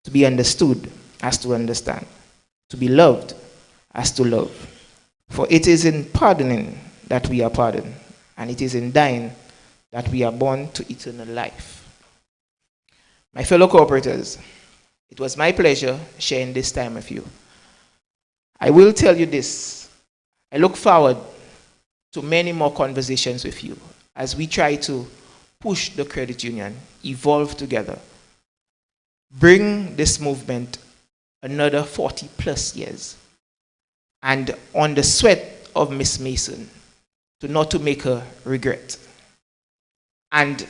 to be understood as to understand, to be loved as to love. For it is in pardoning that we are pardoned, and it is in dying that we are born to eternal life. My fellow cooperators, it was my pleasure sharing this time with you. I will tell you this. I look forward to many more conversations with you as we try to push the credit union, evolve together, bring this movement another 40 plus years, and on the sweat of Miss Mason, not to make her regret. And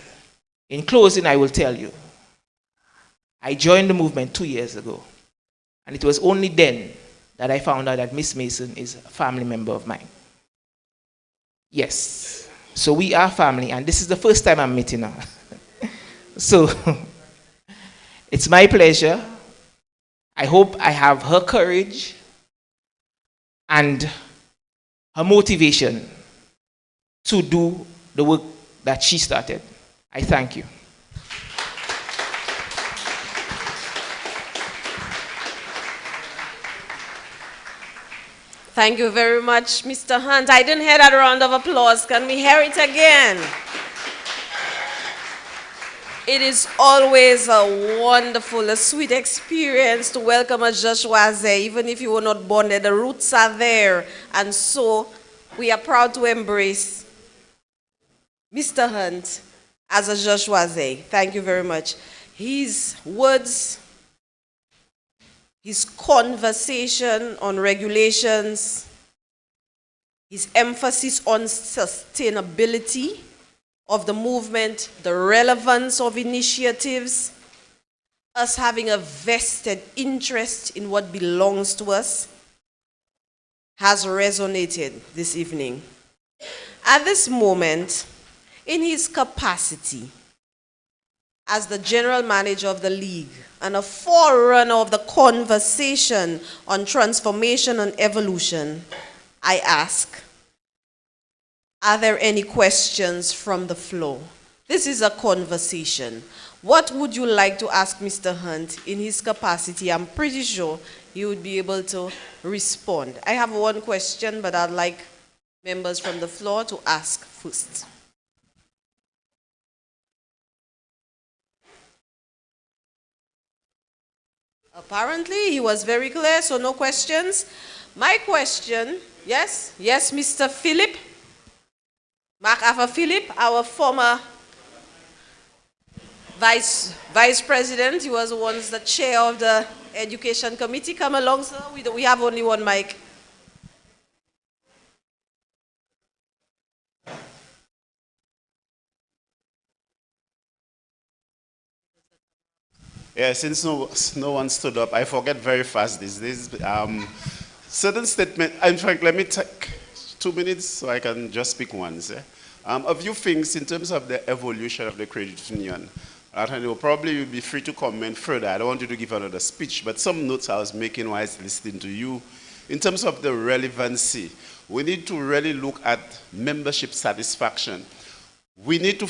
in closing, I will tell you, I joined the movement 2 years ago, and it was only then that I found out that Miss Mason is a family member of mine. Yes. So we are family, and this is the first time I'm meeting her. So it's my pleasure. I hope I have her courage and her motivation to do the work that she started. I thank you. Thank you very much, Mr. Hunt. I didn't hear that round of applause. Can we hear it again? It is always a wonderful, a sweet experience to welcome a Joshua Zay, even if you were not born there. The roots are there. And so we are proud to embrace Mr. Hunt as a Joshua Zay. Thank you very much. His words, his conversation on regulations his emphasis on sustainability of the movement, the relevance of initiatives, us having a vested interest in what belongs to us, has resonated this evening. At this moment, in his capacity as the general manager of the League and a forerunner of the conversation on transformation and evolution, I ask, are there any questions from the floor? This is a conversation. What would you like to ask Mr. Hunt in his capacity? I'm pretty sure he would be able to respond. I have one question, but I'd like members from the floor to ask first. Apparently, he was very clear, so no questions. My question, yes, Mr. Philip, Mark Arthur Philip, our former vice president. He was once the chair of the education committee. Come along, sir. We have only one mic. Yeah, since no one stood up, I forget very fast these days. Certain statement, in fact, let me take 2 minutes so I can just speak once. A few things in terms of the evolution of the credit union. And you'll probably be free to comment further. I don't want you to give another speech, but some notes I was making while I was listening to you. In terms of the relevancy, we need to really look at membership satisfaction. We need to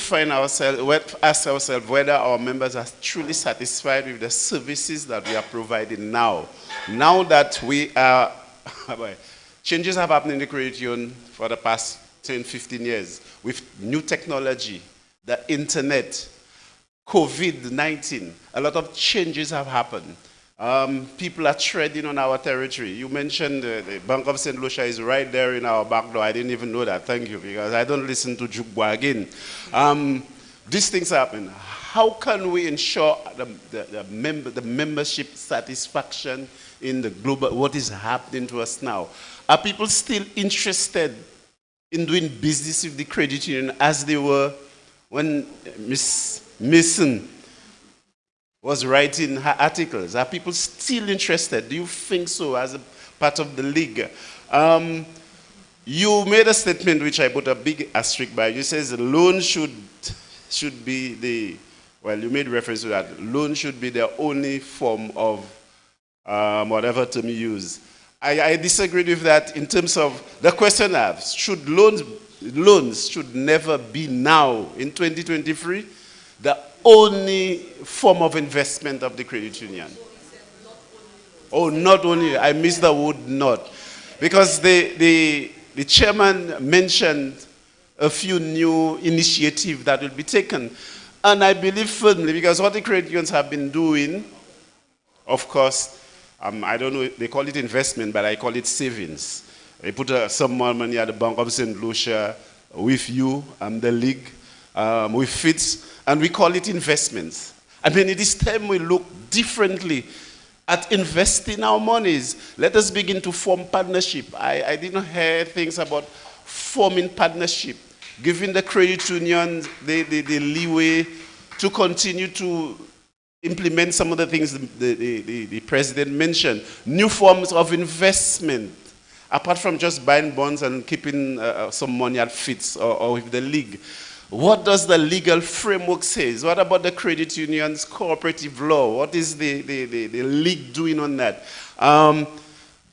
ask ourselves whether our members are truly satisfied with the services that we are providing now. Now that we are, changes have happened in the credit union for the past 10, 15 years with new technology, the internet, COVID-19, a lot of changes have happened. People are treading on our territory. You mentioned the Bank of St. Lucia is right there in our back door. I didn't even know that. Thank you, because I don't listen to Jukwa again. These things happen. How can we ensure the membership satisfaction in the global, what is happening to us now? Are people still interested in doing business with the credit union as they were when Miss Mason was writing her articles? Are people still interested? Do you think so as a part of the league? You made a statement which I put a big asterisk by. You says the loan should be the, well, you made reference to that. Loan should be the only form of whatever term you use. I disagree with that in terms of the question of should loans should never be now in 2023 the only form of investment of the credit union. Oh, not only. I missed the word not. Because the chairman mentioned a few new initiatives that will be taken. And I believe firmly, because what the credit unions have been doing, of course, I don't know, they call it investment, but I call it savings. They put some more money at the Bank of St. Lucia with you and the league, with FITS, and we call it investments. I mean, it is time we look differently at investing our monies. Let us begin to form partnership. I didn't hear things about forming partnership, giving the credit unions the leeway to continue to implement some of the things the president mentioned. New forms of investment, apart from just buying bonds and keeping some money at FITS or with the league. What does the legal framework say? What about the credit union's cooperative law? What is the league doing on that?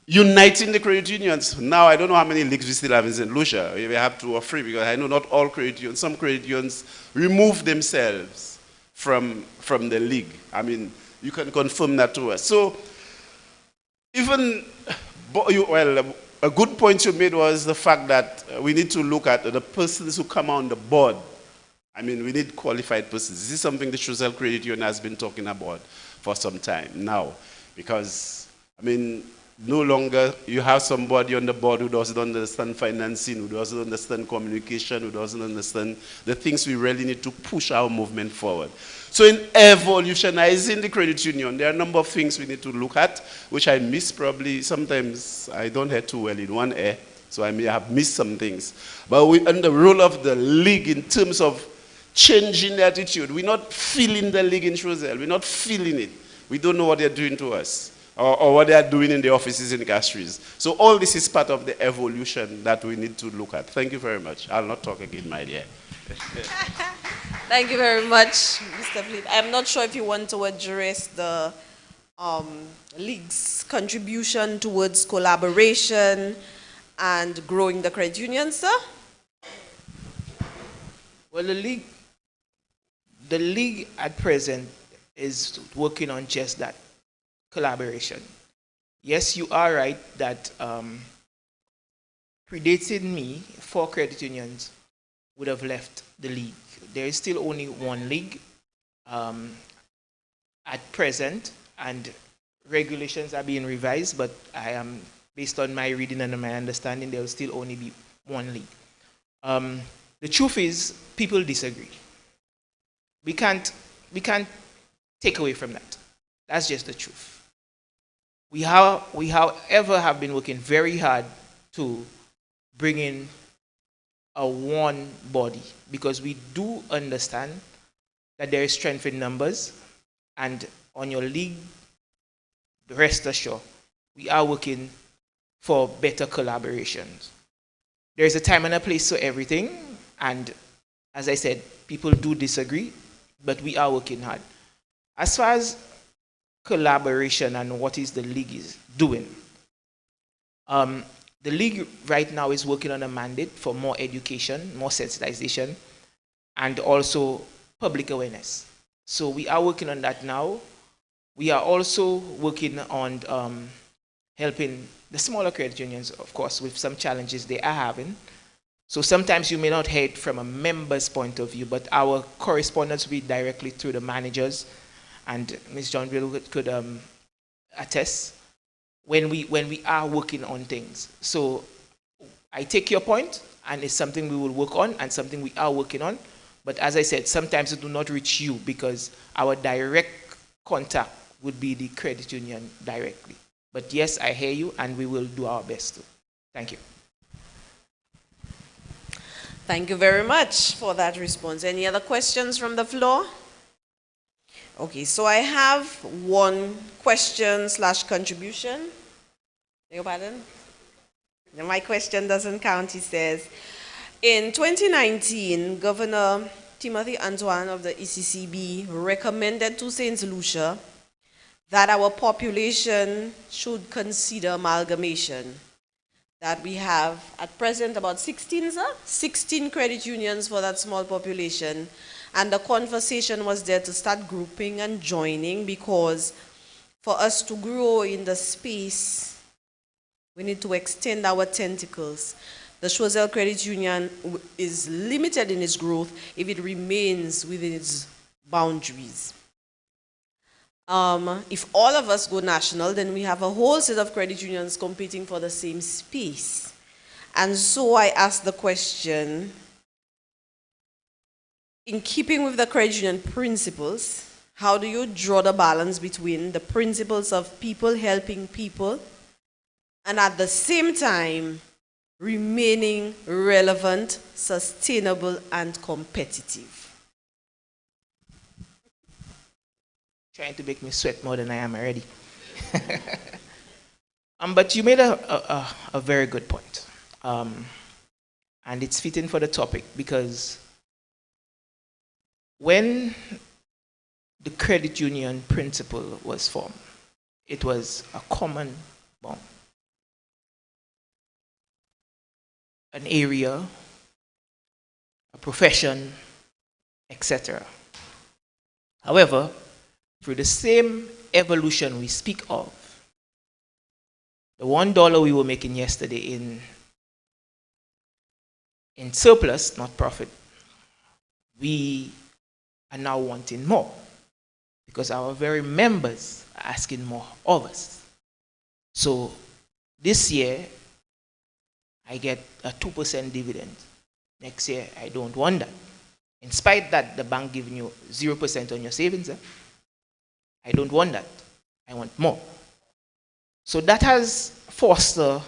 Uniting the credit unions. Now, I don't know how many leagues we still have in St. Lucia. We have 2 or 3, because I know not all credit unions, some credit unions remove themselves from the league. I mean, you can confirm that to us. So, a good point you made was the fact that we need to look at the persons who come on the board. I mean, we need qualified persons. This is something the Choiseul Credit Union has been talking about for some time now. Because, I mean, no longer you have somebody on the board who doesn't understand financing, who doesn't understand communication, who doesn't understand the things we really need to push our movement forward. So in evolutionizing the credit union, there are a number of things we need to look at, which I miss probably. Sometimes I don't hear too well in one ear. So I may have missed some things. But we, and the role of the league in terms of changing the attitude, we're not feeling the league in Choiseul. We're not feeling it. We don't know what they're doing to us or what they are doing in the offices in Castries. So all this is part of the evolution that we need to look at. Thank you very much. I'll not talk again, my dear. Thank you very much, Mr. Fleet. I'm not sure if you want to address the league's contribution towards collaboration and growing the credit union, sir? Well, the league at present is working on just that, collaboration. Yes, you are right that predating me, 4 credit unions would have left the league. There is still only one league at present, and regulations are being revised, but I am, based on my reading and my understanding, there will still only be one league. The truth is, people disagree. We can't take away from that. That's just the truth. We however have been working very hard to bring in a one body, because we do understand that there is strength in numbers, and on your league, rest assured, we are working for better collaborations. There is a time and a place for everything, and as I said, people do disagree, but we are working hard. As far as collaboration and what is the league is doing, the league right now is working on a mandate for more education, more sensitization, and also public awareness. So we are working on that now. We are also working on helping the smaller credit unions, of course, with some challenges they are having. So sometimes you may not hear it from a member's point of view, but our correspondence will be directly through the managers, and Ms. Johnville could attest when we are working on things. So I take your point, and it's something we will work on and something we are working on. But as I said, sometimes it do not reach you because our direct contact would be the credit union directly. But yes, I hear you, and we will do our best to. Thank you. Thank you very much for that response. Any other questions from the floor? Okay, so I have one question / contribution. Beg your pardon? No, my question doesn't count, he says. In 2019, Governor Timothy Antoine of the ECCB recommended to St. Lucia that our population should consider amalgamation. That we have at present about 16, sir? 16 credit unions for that small population. And the conversation was there to start grouping and joining, because for us to grow in the space, we need to extend our tentacles. The Choiseul Credit Union is limited in its growth if it remains within its boundaries. If all of us go national, then we have a whole set of credit unions competing for the same space. And so I asked the question, in keeping with the credit union principles, how do you draw the balance between the principles of people helping people and at the same time remaining relevant, sustainable, and competitive? Trying to make me sweat more than I am already. But you made a very good point. And it's fitting for the topic, because when the credit union principle was formed, it was a common bond. An area, a profession, etc. However, through the same evolution we speak of, the $1 we were making yesterday in surplus, not profit, we are now wanting more, because our very members are asking more of us. So this year, I get a 2% dividend. Next year, I don't want that. In spite that the bank giving you 0% on your savings, I don't want that. I want more. So that has fostered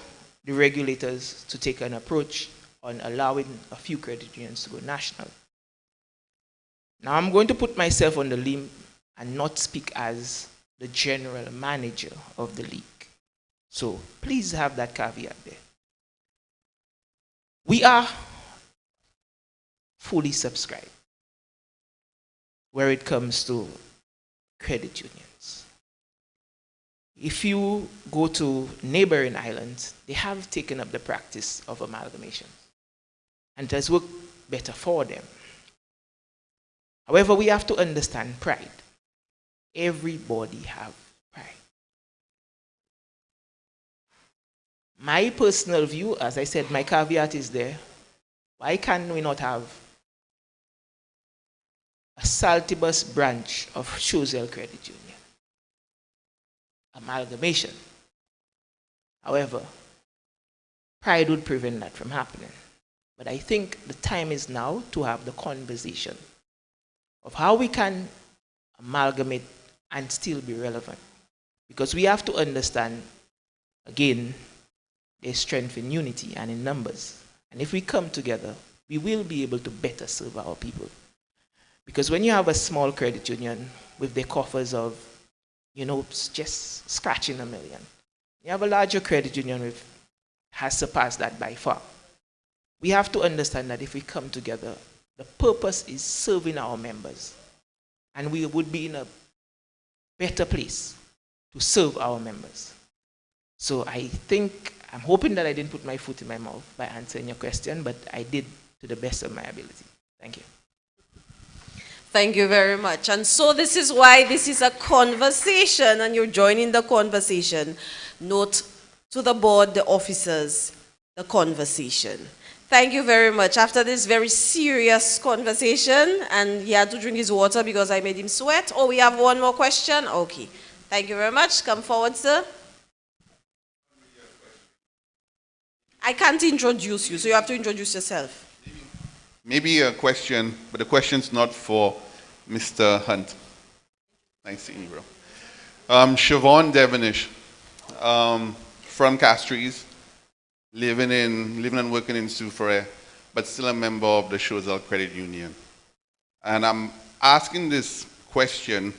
the regulators to take an approach on allowing a few credit unions to go national. Now I'm going to put myself on the limb and not speak as the general manager of the league. So please have that caveat there. We are fully subscribed where it comes to credit unions. If you go to neighboring islands, they have taken up the practice of amalgamation, and it has worked better for them. However, we have to understand pride. Everybody have pride. My personal view, as I said, my caveat is there. Why can we not have a Saltibus branch of Choiseul Credit Union? Amalgamation. However, pride would prevent that from happening. But I think the time is now to have the conversation of how we can amalgamate and still be relevant. Because we have to understand, again, there's strength in unity and in numbers. And if we come together, we will be able to better serve our people. Because when you have a small credit union with their coffers of, just scratching $1 million, you have a larger credit union with has surpassed that by far. We have to understand that if we come together, the purpose is serving our members. And we would be in a better place to serve our members. So I'm hoping that I didn't put my foot in my mouth by answering your question, but I did to the best of my ability. Thank you. Thank you very much. And so this is why this is a conversation, and you're joining the conversation. Note to the board, the officers, the conversation. Thank you very much. After this very serious conversation, and he had to drink his water because I made him sweat. Oh, we have one more question? Okay. Thank you very much. Come forward, sir. I can't introduce you, so you have to introduce yourself. Maybe a question, but the question's not for Mr. Hunt. Nice seeing you, bro. Siobhan Devonish, from Castries, living and working in Soufrière, but still a member of the Choiseul Credit Union. And I'm asking this question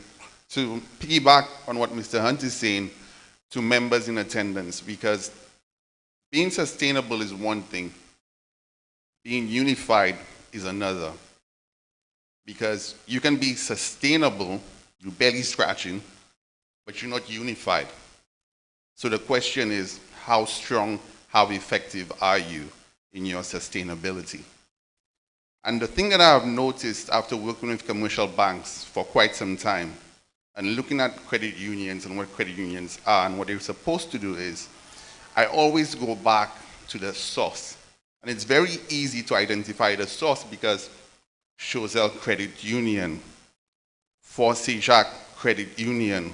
to piggyback on what Mr. Hunt is saying to members in attendance, because being sustainable is one thing, being unified is another. Because you can be sustainable, you're barely scratching, but you're not unified. So the question is, how strong, how effective are you in your sustainability? And the thing that I have noticed after working with commercial banks for quite some time and looking at credit unions and what credit unions are and what they're supposed to do is, I always go back to the source. And it's very easy to identify the source because Choiseul Credit Union, Forcejac Credit Union,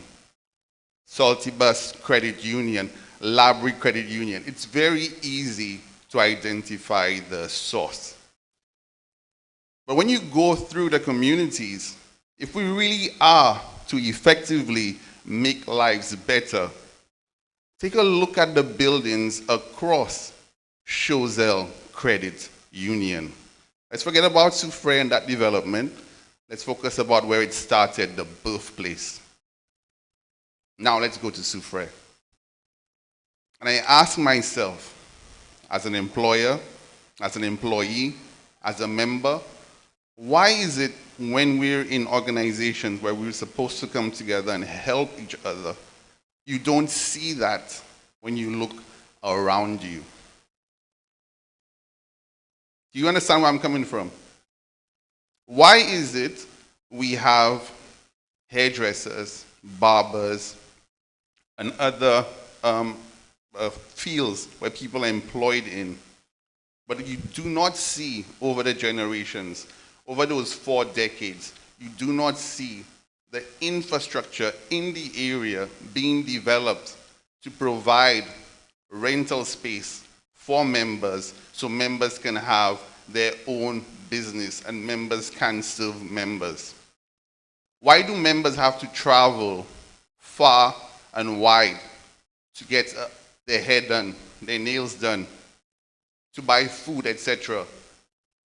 Saltibus Credit Union, Labrie Credit Union. It's very easy to identify the source. But when you go through the communities, if we really are to effectively make lives better, take a look at the buildings across Choiseul Credit Union. Let's forget about Soufrière and that development. Let's focus about where it started, the birthplace. Now let's go to Soufrière. And I ask myself, as an employer, as an employee, as a member, why is it when we're in organizations where we're supposed to come together and help each other, you don't see that when you look around you? Do you understand where I'm coming from? Why is it we have hairdressers, barbers, and other fields where people are employed in, but you do not see over the generations, over those 4 decades, you do not see the infrastructure in the area being developed to provide rental space for members so members can have their own business and members can serve members. Why do members have to travel far and wide to get their hair done, their nails done, to buy food, etc.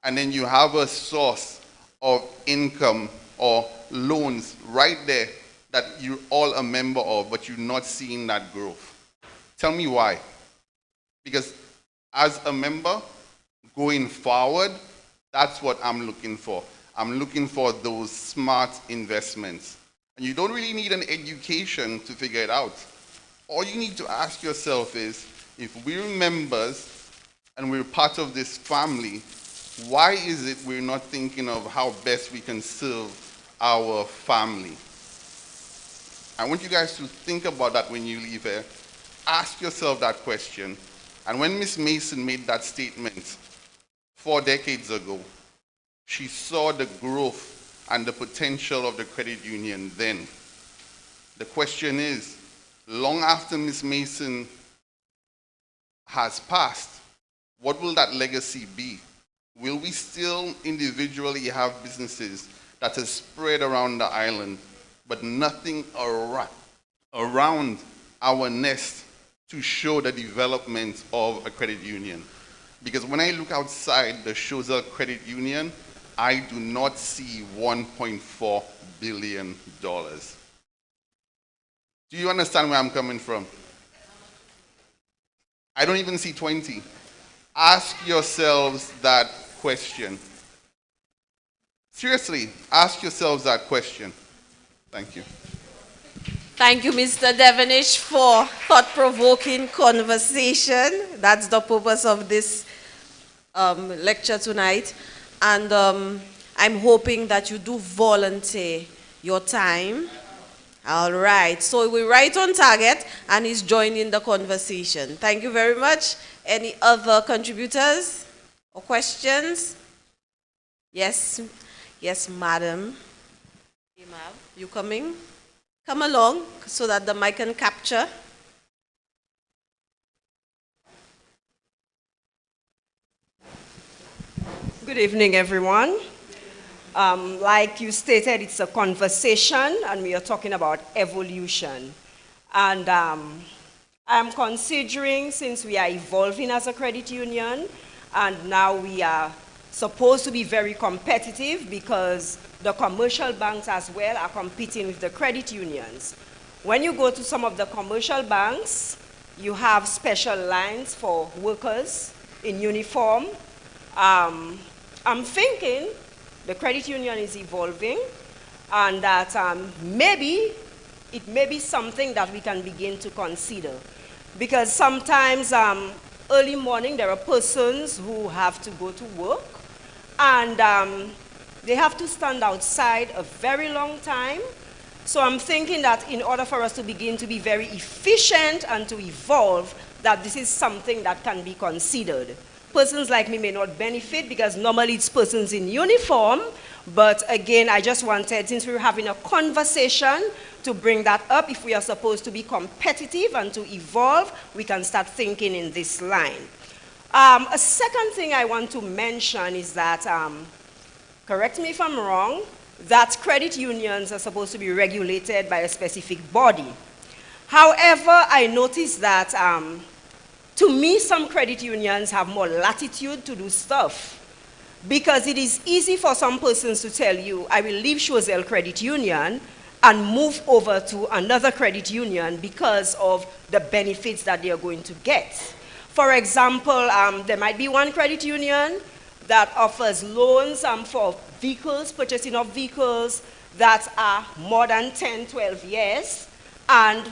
And then you have a source of income or loans right there that you're all a member of, but you're not seeing that growth. Tell me why. Because as a member, going forward, that's what I'm looking for. I'm looking for those smart investments. And you don't really need an education to figure it out. All you need to ask yourself is, if we're members and we're part of this family, why is it we're not thinking of how best we can serve our family? I want you guys to think about that when you leave here. Ask yourself that question. And when Miss Mason made that statement 4 decades ago, she saw the growth and the potential of the credit union then. The question is, long after Miss Mason has passed, what will that legacy be? Will we still individually have businesses that are spread around the island, but nothing around our nest to show the development of a credit union? Because when I look outside the Choiseul Credit Union, I do not see $1.4 billion. Do you understand where I'm coming from? I don't even see 20. Ask yourselves that question. Seriously, ask yourselves that question. Thank you. Thank you, Mr. Devenish, for thought-provoking conversation. That's the purpose of this lecture tonight. And I'm hoping that you do volunteer your time. All right. So we're right on target, and he's joining the conversation. Thank you very much. Any other contributors or questions? Yes. Yes, madam. You coming? Come along so that the mic can capture. Good evening, everyone. Like you stated, it's a conversation, and we are talking about evolution. And I'm considering, since we are evolving as a credit union, and now we are supposed to be very competitive because the commercial banks as well are competing with the credit unions. When you go to some of the commercial banks, you have special lines for workers in uniform. I'm thinking the credit union is evolving, and that maybe it may be something that we can begin to consider. Because sometimes early morning there are persons who have to go to work, and they have to stand outside a very long time. So I'm thinking that in order for us to begin to be very efficient and to evolve, that this is something that can be considered. Persons like me may not benefit because normally it's persons in uniform, but again, I just wanted, since we were having a conversation, to bring that up. If we are supposed to be competitive and to evolve, we can start thinking in this line. A second thing I want to mention is that, correct me if I'm wrong, that credit unions are supposed to be regulated by a specific body. However, I noticed that to me, some credit unions have more latitude to do stuff, because it is easy for some persons to tell you, I will leave Choiseul Credit Union and move over to another credit union because of the benefits that they are going to get. For example, there might be one credit union that offers loans for vehicles, purchasing of vehicles that are more than 10, 12 years, and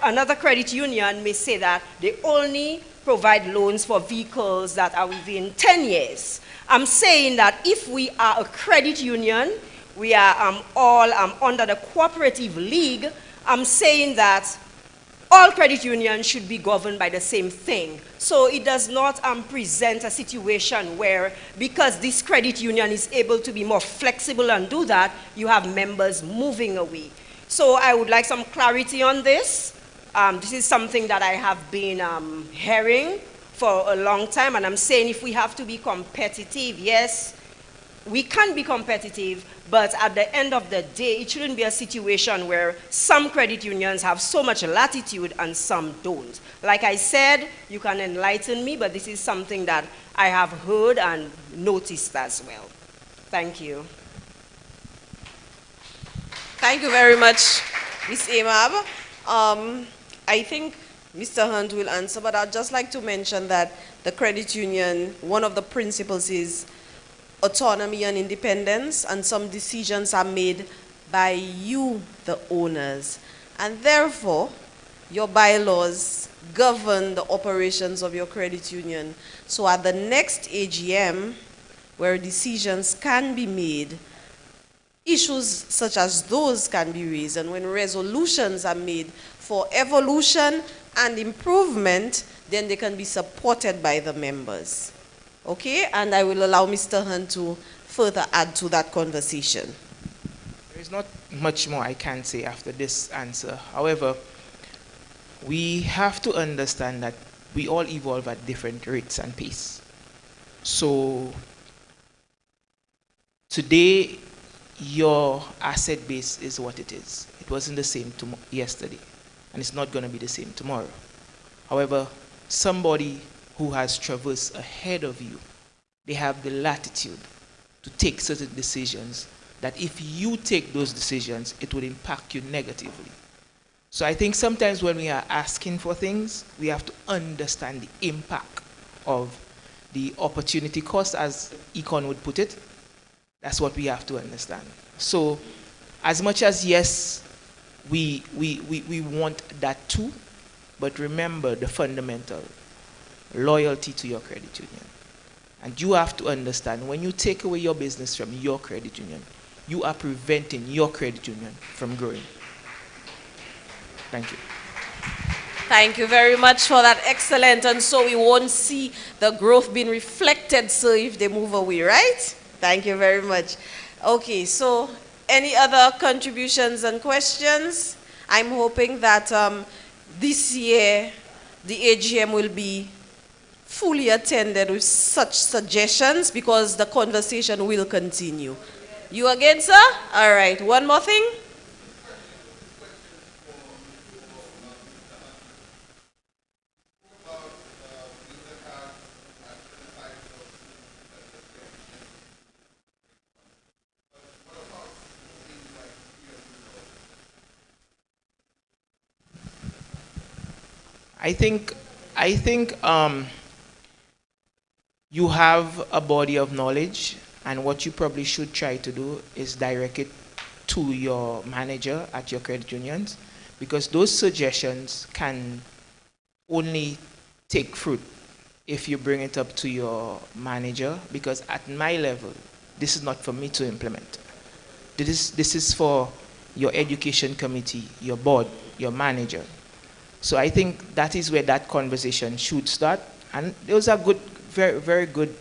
another credit union may say that they only provide loans for vehicles that are within 10 years. I'm saying that if we are a credit union, we are all under the cooperative league, I'm saying that all credit unions should be governed by the same thing. So it does not present a situation where, because this credit union is able to be more flexible and do that, you have members moving away. So I would like some clarity on this. This is something that I have been hearing for a long time, and I'm saying if we have to be competitive, yes, we can be competitive, but at the end of the day, it shouldn't be a situation where some credit unions have so much latitude and some don't. Like I said, you can enlighten me, but this is something that I have heard and noticed as well. Thank you. Thank you very much, Ms. Amab. I think Mr. Hunt will answer, but I'd just like to mention that the credit union, one of the principles is autonomy and independence, and some decisions are made by you, the owners. And therefore, your bylaws govern the operations of your credit union. So at the next AGM, where decisions can be made, issues such as those can be raised, and when resolutions are made for evolution and improvement, then they can be supported by the members. Okay? And I will allow Mr. Hunt to further add to that conversation. There is not much more I can say after this answer. However, we have to understand that we all evolve at different rates and pace. So today, your asset base is what it is. It wasn't the same yesterday, and it's not going to be the same tomorrow. However, somebody who has traversed ahead of you, they have the latitude to take certain decisions that if you take those decisions, it would impact you negatively. So I think sometimes when we are asking for things, we have to understand the impact of the opportunity cost, as Econ would put it. That's what we have to understand. So as much as, yes, we want that too, but remember the fundamental, loyalty to your credit union. And you have to understand, when you take away your business from your credit union, you are preventing your credit union from growing. Thank you. Thank you very much for that. Excellent. And so we won't see the growth being reflected, so if they move away, right? Thank you very much. Okay, so any other contributions and questions? I'm hoping that this year the AGM will be fully attended with such suggestions, because the conversation will continue. You again, sir? All right, one more thing. I think you have a body of knowledge, and what you probably should try to do is direct it to your manager at your credit unions, because those suggestions can only take fruit if you bring it up to your manager, because at my level, this is not for me to implement. This is for your education committee, your board, your manager. So I think that is where that conversation should start, and those are good, very, very good,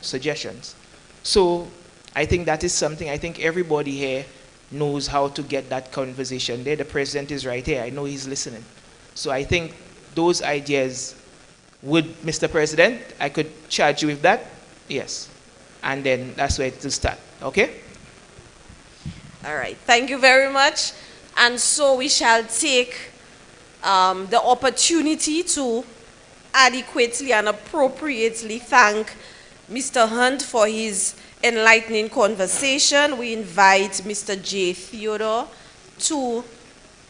suggestions. So I think that is something, I think everybody here knows how to get that conversation there. The president is right here. I know he's listening. So I think those ideas would, Mr. President, I could charge you with that? Yes. And then that's where to start. Okay? All right. Thank you very much. And so we shall take the opportunity to adequately and appropriately thank Mr. Hunt for his enlightening conversation. We invite Mr. J. Theodore to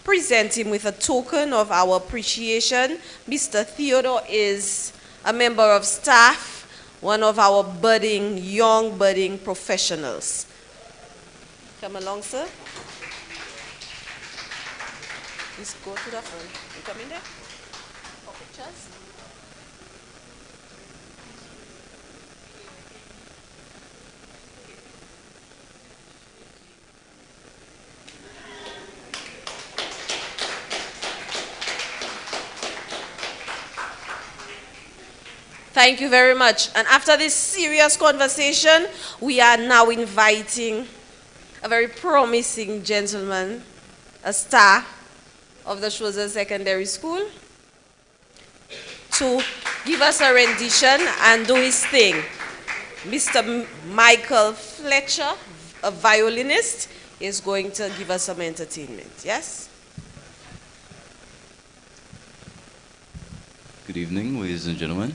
present him with a token of our appreciation. Mr. Theodore is a member of staff, one of our young budding professionals. Come along, sir. Please go to the front. You come in there? For pictures? Thank you very much. And after this serious conversation, we are now inviting a very promising gentleman, a star of the Choiseul Secondary School, to give us a rendition and do his thing. Mr. Michael Fletcher, a violinist, is going to give us some entertainment. Yes? Good evening, ladies and gentlemen.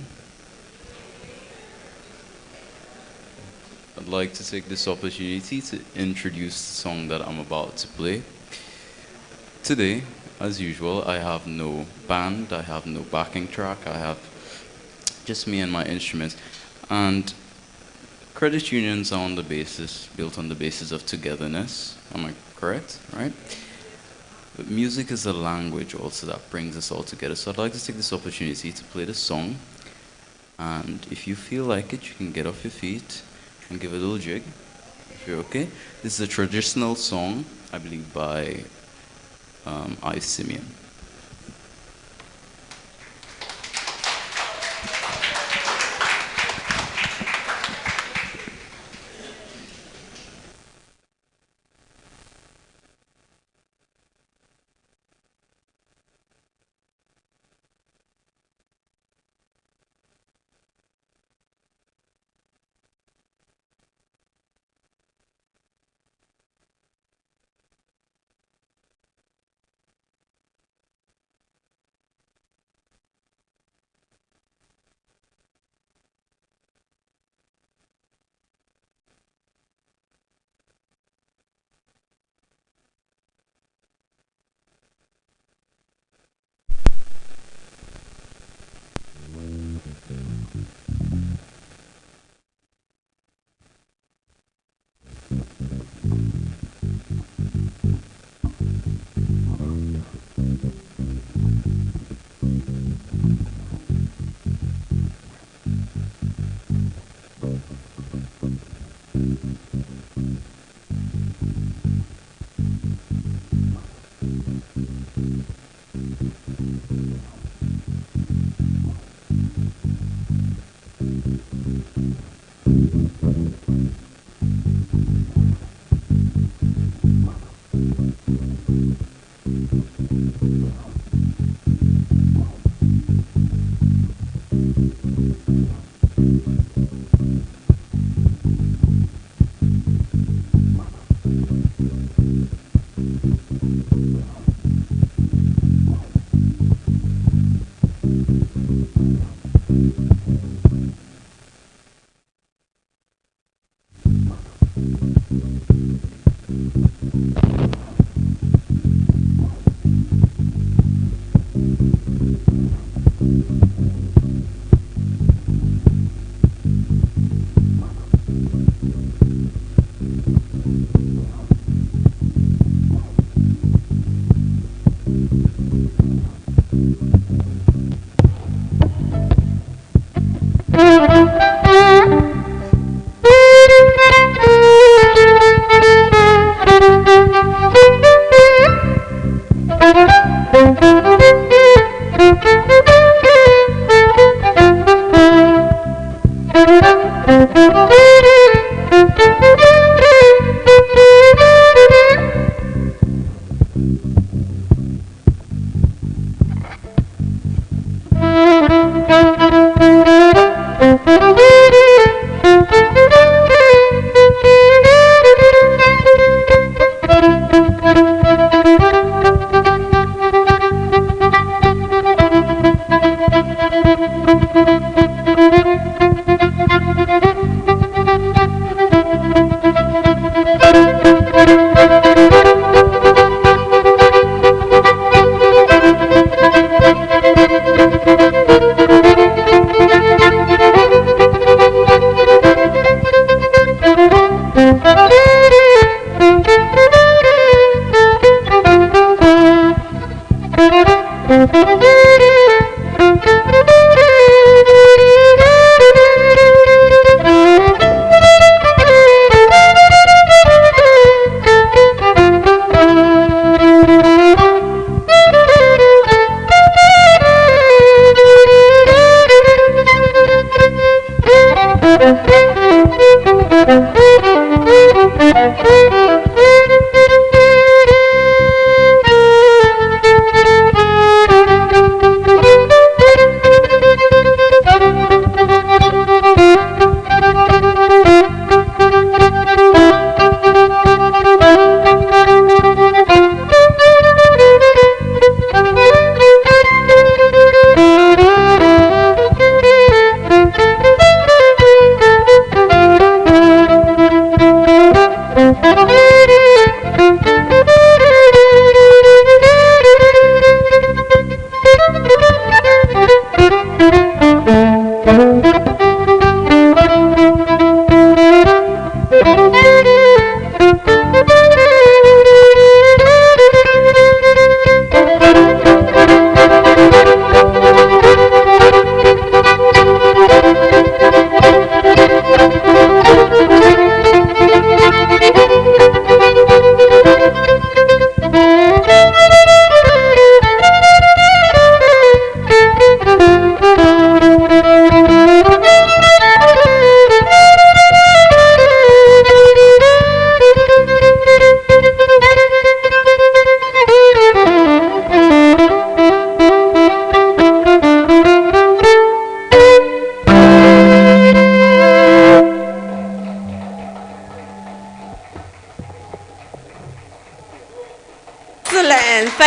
I'd like to take this opportunity to introduce the song that I'm about to play. Today, as usual, I have no band, I have no backing track, I have just me and my instruments. And credit unions are built on the basis of togetherness. Am I correct? Right? But music is a language also that brings us all together. So I'd like to take this opportunity to play the song. And if you feel like it, you can get off your feet and give a little jig, if you're okay. This is a traditional song, I believe, by I. Simeon.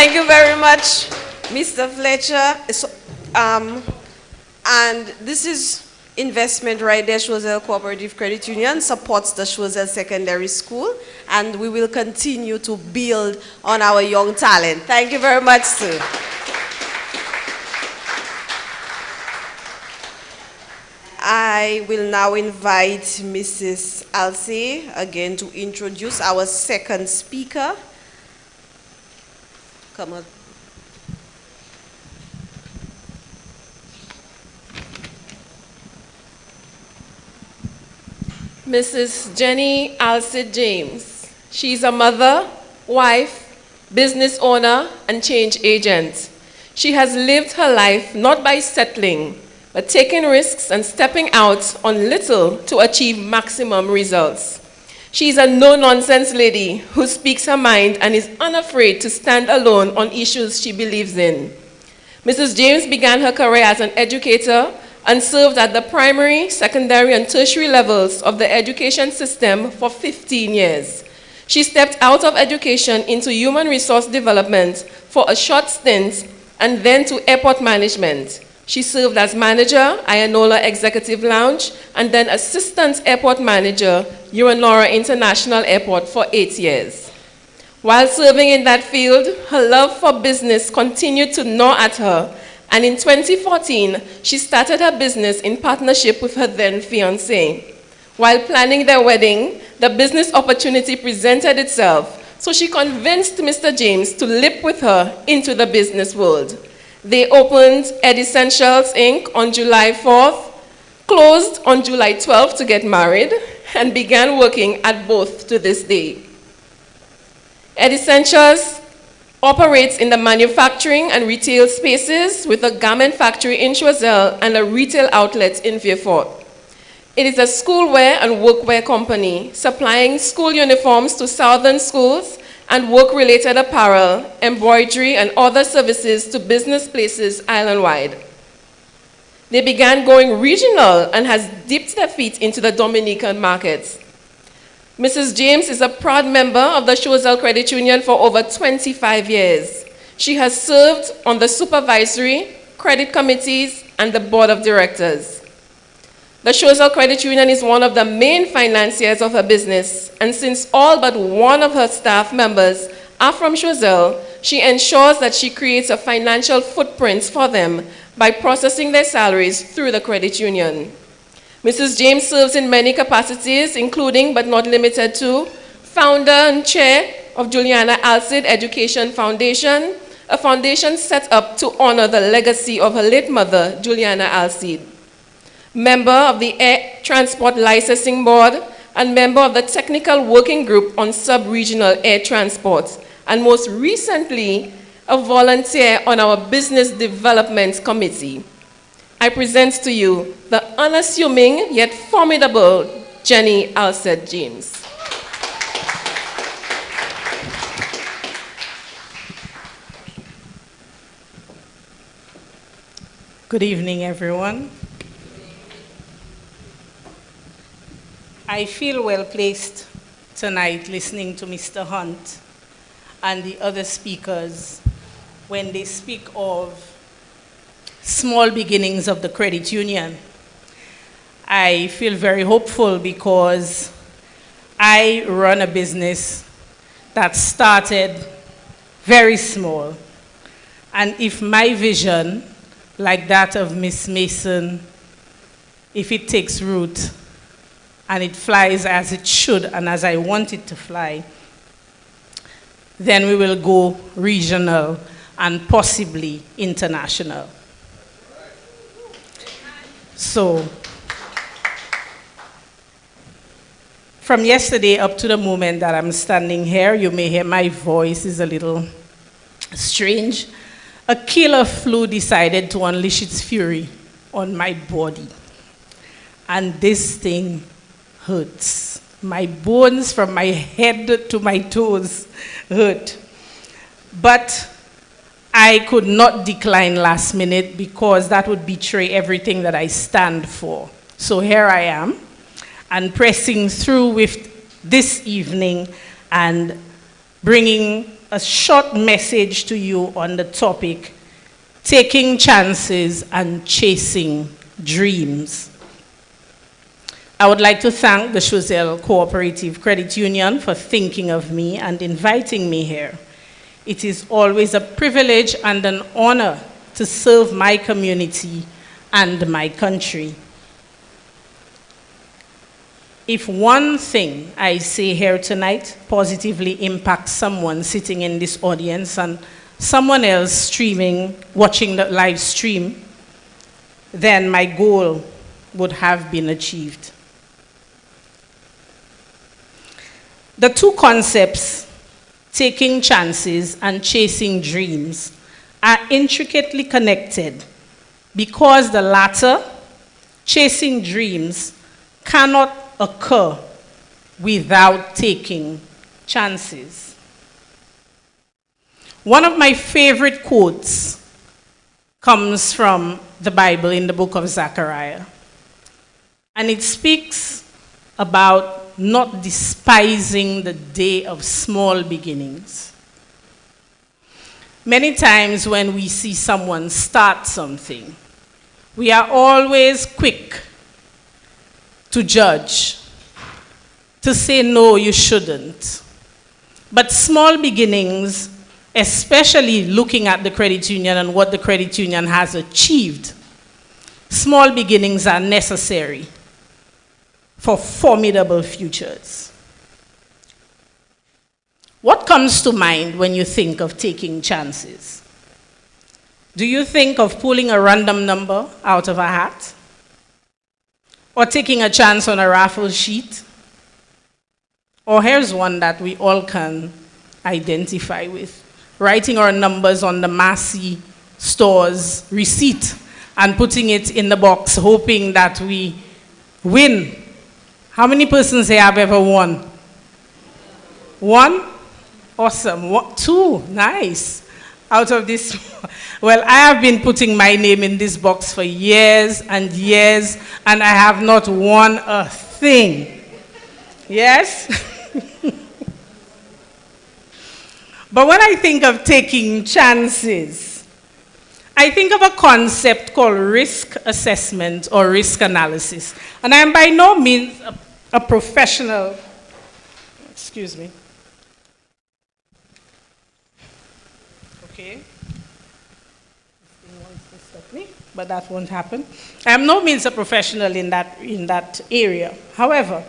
Thank you very much, Mr. Fletcher. And this is investment right there. Choiseul Cooperative Credit Union supports the Choiseul Secondary School, and we will continue to build on our young talent. Thank you very much, sir. I will now invite Mrs. Alce again to introduce our second speaker. Come on. Mrs. Jenny Alcid James. She's a mother, wife, business owner, and change agent. She has lived her life not by settling, but taking risks and stepping out on little to achieve maximum results. She's a no-nonsense lady who speaks her mind and is unafraid to stand alone on issues she believes in. Mrs. James began her career as an educator and served at the primary, secondary, and tertiary levels of the education system for 15 years. She stepped out of education into human resource development for a short stint and then to airport management. She served as manager, Ayanola Executive Lounge, and then assistant airport manager, Uranora International Airport for 8 years. While serving in that field, her love for business continued to gnaw at her, and in 2014, she started her business in partnership with her then fiancé. While planning their wedding, the business opportunity presented itself, so she convinced Mr. James to leap with her into the business world. They opened Ed Essentials Inc. on July 4th, closed on July 12th to get married, and began working at both to this day. Ed Essentials operates in the manufacturing and retail spaces with a garment factory in Choiseul and a retail outlet in Vieux-Fort. It is a schoolwear and workwear company supplying school uniforms to southern schools and work-related apparel, embroidery, and other services to business places island-wide. They began going regional and has dipped their feet into the Dominican markets. Mrs. James is a proud member of the Choiseul Credit Union for over 25 years. She has served on the supervisory, credit committees, and the board of directors. The Choiseul Credit Union is one of the main financiers of her business, and since all but one of her staff members are from Choiseul, she ensures that she creates a financial footprint for them by processing their salaries through the credit union. Mrs. James serves in many capacities, including but not limited to founder and chair of Juliana Alcid Education Foundation, a foundation set up to honor the legacy of her late mother, Juliana Alcid. Member of the Air Transport Licensing Board, and member of the Technical Working Group on Sub-Regional Air Transport, and most recently, a volunteer on our Business Development Committee. I present to you the unassuming yet formidable Jenny Alcid James. Good evening, everyone. I feel well placed tonight listening to Mr. Hunt and the other speakers when they speak of small beginnings of the credit union. I feel very hopeful because I run a business that started very small. And if my vision, like that of Miss Mason, if it takes root, and it flies as it should and as I want it to fly, then we will go regional and possibly international. So, from yesterday up to the moment that I'm standing here, you may hear my voice is a little strange. A killer flu decided to unleash its fury on my body. And this thing hurts. My bones from my head to my toes hurt. But I could not decline last minute because that would betray everything that I stand for. So here I am, and pressing through with this evening and bringing a short message to you on the topic, taking chances and chasing dreams. I would like to thank the Choiseul Cooperative Credit Union for thinking of me and inviting me here. It is always a privilege and an honor to serve my community and my country. If one thing I say here tonight positively impacts someone sitting in this audience and someone else streaming, watching the live stream, then my goal would have been achieved. The two concepts, taking chances and chasing dreams, are intricately connected because the latter, chasing dreams, cannot occur without taking chances. One of my favorite quotes comes from the Bible in the book of Zechariah, and it speaks about not despising the day of small beginnings. Many times when we see someone start something, we are always quick to judge, to say, no, you shouldn't. But small beginnings, especially looking at the credit union and what the credit union has achieved, small beginnings are necessary for formidable futures. What comes to mind when you think of taking chances? Do you think of pulling a random number out of a hat? Or taking a chance on a raffle sheet? Or here's one that we all can identify with: writing our numbers on the Massey store's receipt and putting it in the box, hoping that we win. How many persons here have ever won? One? Awesome. What? Two? Nice. Out of this, well, I have been putting my name in this box for years and years, and I have not won a thing. Yes? But when I think of taking chances, I think of a concept called risk assessment or risk analysis. And I am by no means a professional, excuse me. Okay. This thing wants to stop me, but that won't happen. I am no means a professional in that area. However,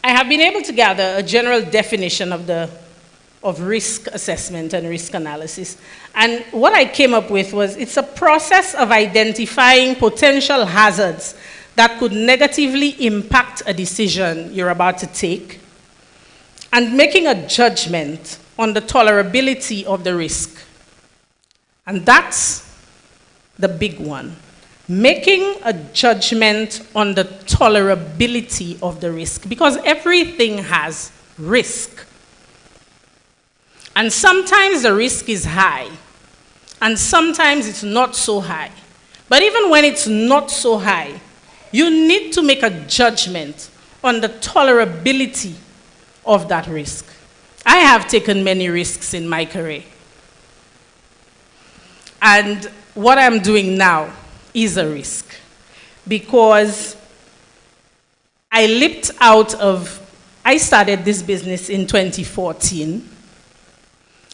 I have been able to gather a general definition of risk assessment and risk analysis. And what I came up with was, it's a process of identifying potential hazards that could negatively impact a decision you're about to take and making a judgment on the tolerability of the risk. And that's the big one. Making a judgment on the tolerability of the risk, because everything has risk. And sometimes the risk is high, and sometimes it's not so high. But even when it's not so high, you need to make a judgment on the tolerability of that risk. I have taken many risks in my career. And what I'm doing now is a risk, because I started this business in 2014.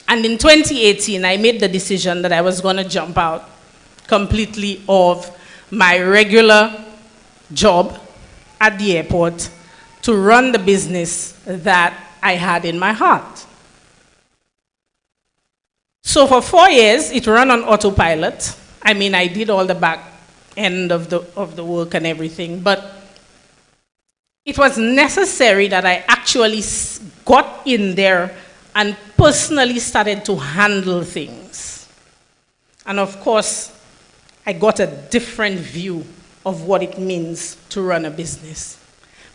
And in 2018, I made the decision that I was going to jump out completely of my regular job at the airport to run the business that I had in my heart. So for 4 years, it ran on autopilot. I mean, I did all the back end of the work and everything, but it was necessary that I actually got in there and personally started to handle things. And of course, I got a different view of what it means to run a business.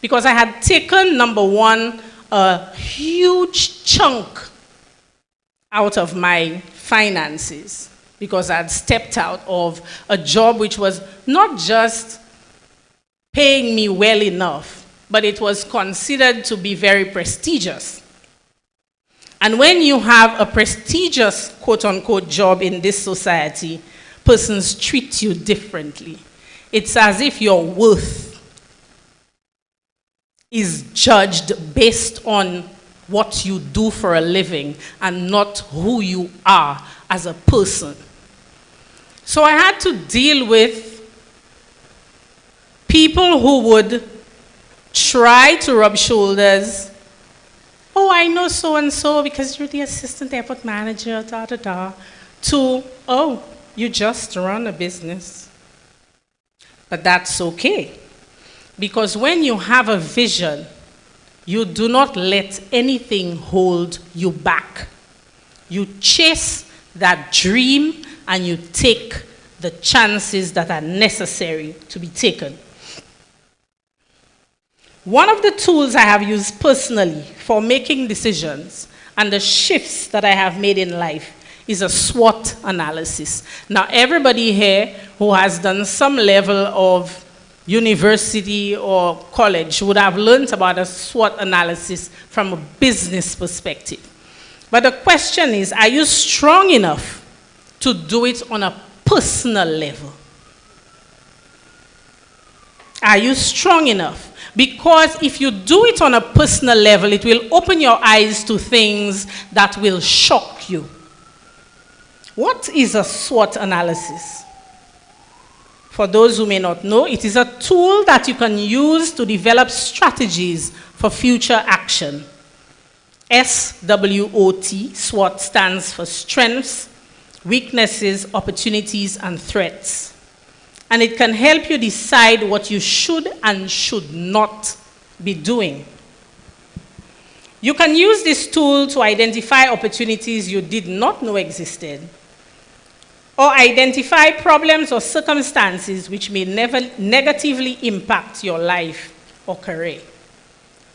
Because I had taken, number one, a huge chunk out of my finances, because I had stepped out of a job which was not just paying me well enough, but it was considered to be very prestigious. And when you have a prestigious, quote-unquote, job in this society, persons treat you differently. It's as if your worth is judged based on what you do for a living and not who you are as a person. So I had to deal with people who would try to rub shoulders. Oh, I know so-and-so because you're the assistant airport manager, da-da-da. To, oh, you just run a business. But that's okay. Because when you have a vision, you do not let anything hold you back. You chase that dream and you take the chances that are necessary to be taken. One of the tools I have used personally for making decisions and the shifts that I have made in life is a SWOT analysis. Now, everybody here who has done some level of university or college would have learned about a SWOT analysis from a business perspective. But the question is, are you strong enough to do it on a personal level? Are you strong enough? Because if you do it on a personal level, it will open your eyes to things that will shock you. What is a SWOT analysis? For those who may not know, it is a tool that you can use to develop strategies for future action. SWOT, SWOT stands for strengths, weaknesses, opportunities, and threats. And it can help you decide what you should and should not be doing. You can use this tool to identify opportunities you did not know existed, or identify problems or circumstances which may never negatively impact your life or career.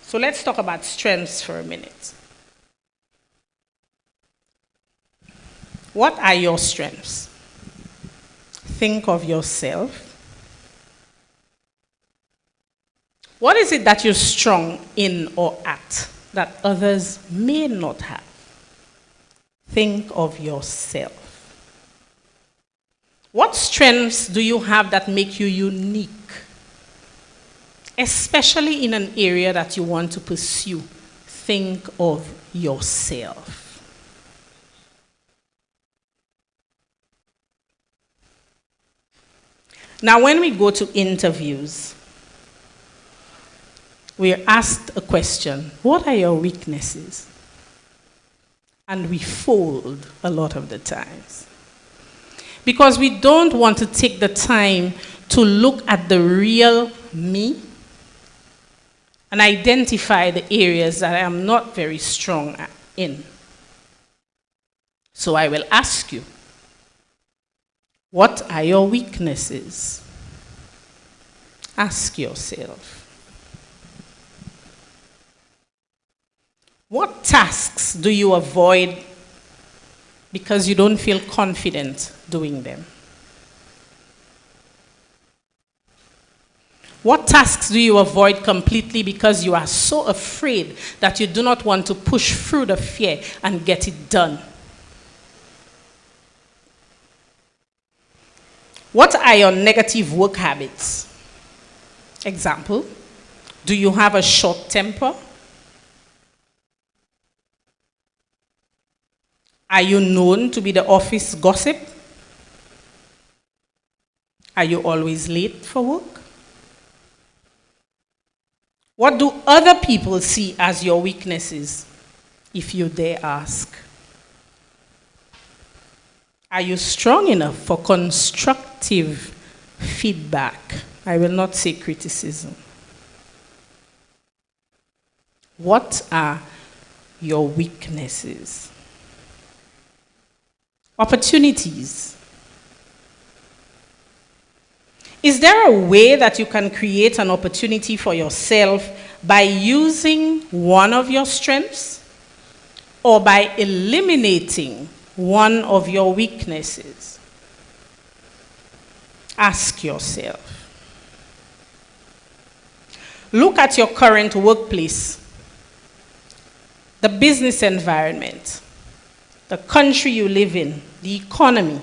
So let's talk about strengths for a minute. What are your strengths? Think of yourself. What is it that you're strong in or at that others may not have? Think of yourself. What strengths do you have that make you unique, especially in an area that you want to pursue? Think of yourself. Now, when we go to interviews, we are asked a question: what are your weaknesses? And we fold a lot of the times, because we don't want to take the time to look at the real me and identify the areas that I am not very strong in. So I will ask you, what are your weaknesses? Ask yourself. What tasks do you avoid because you don't feel confident doing them? What tasks do you avoid completely because you are so afraid that you do not want to push through the fear and get it done? What are your negative work habits? Example, do you have a short temper? Are you known to be the office gossip? Are you always late for work? What do other people see as your weaknesses, if you dare ask? Are you strong enough for constructive feedback? I will not say criticism. What are your weaknesses? Opportunities. Is there a way that you can create an opportunity for yourself by using one of your strengths or by eliminating one of your weaknesses? Ask yourself. Look at your current workplace. the business environment, the country you live in, the economy.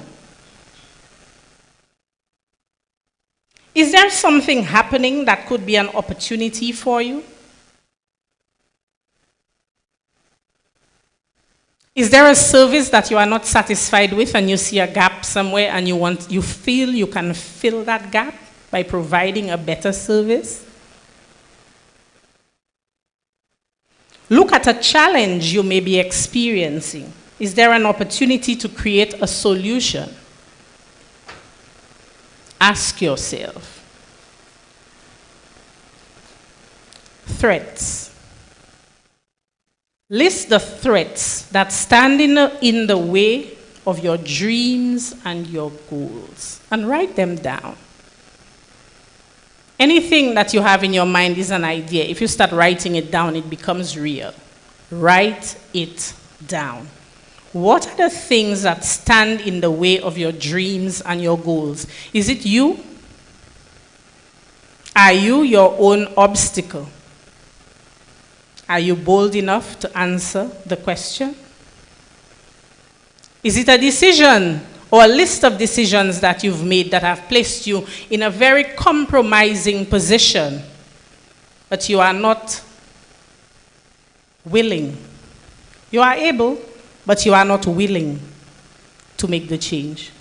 Is there something happening that could be an opportunity for you? Is there a service that you are not satisfied with and you see a gap somewhere and you feel you can fill that gap by providing a better service? Look at a challenge you may be experiencing. Is there an opportunity to create a solution? Ask yourself. Threats. List the threats that stand in the way of your dreams and your goals, and write them down. Anything that you have in your mind is an idea. If you start writing it down, it becomes real. Write it down. What are the things that stand in the way of your dreams and your goals? Is it you? Are you your own obstacle? Are you bold enough to answer the question? Is it a decision or a list of decisions that you've made that have placed you in a very compromising position, but you are not willing? You are able, but you are not willing to make the change.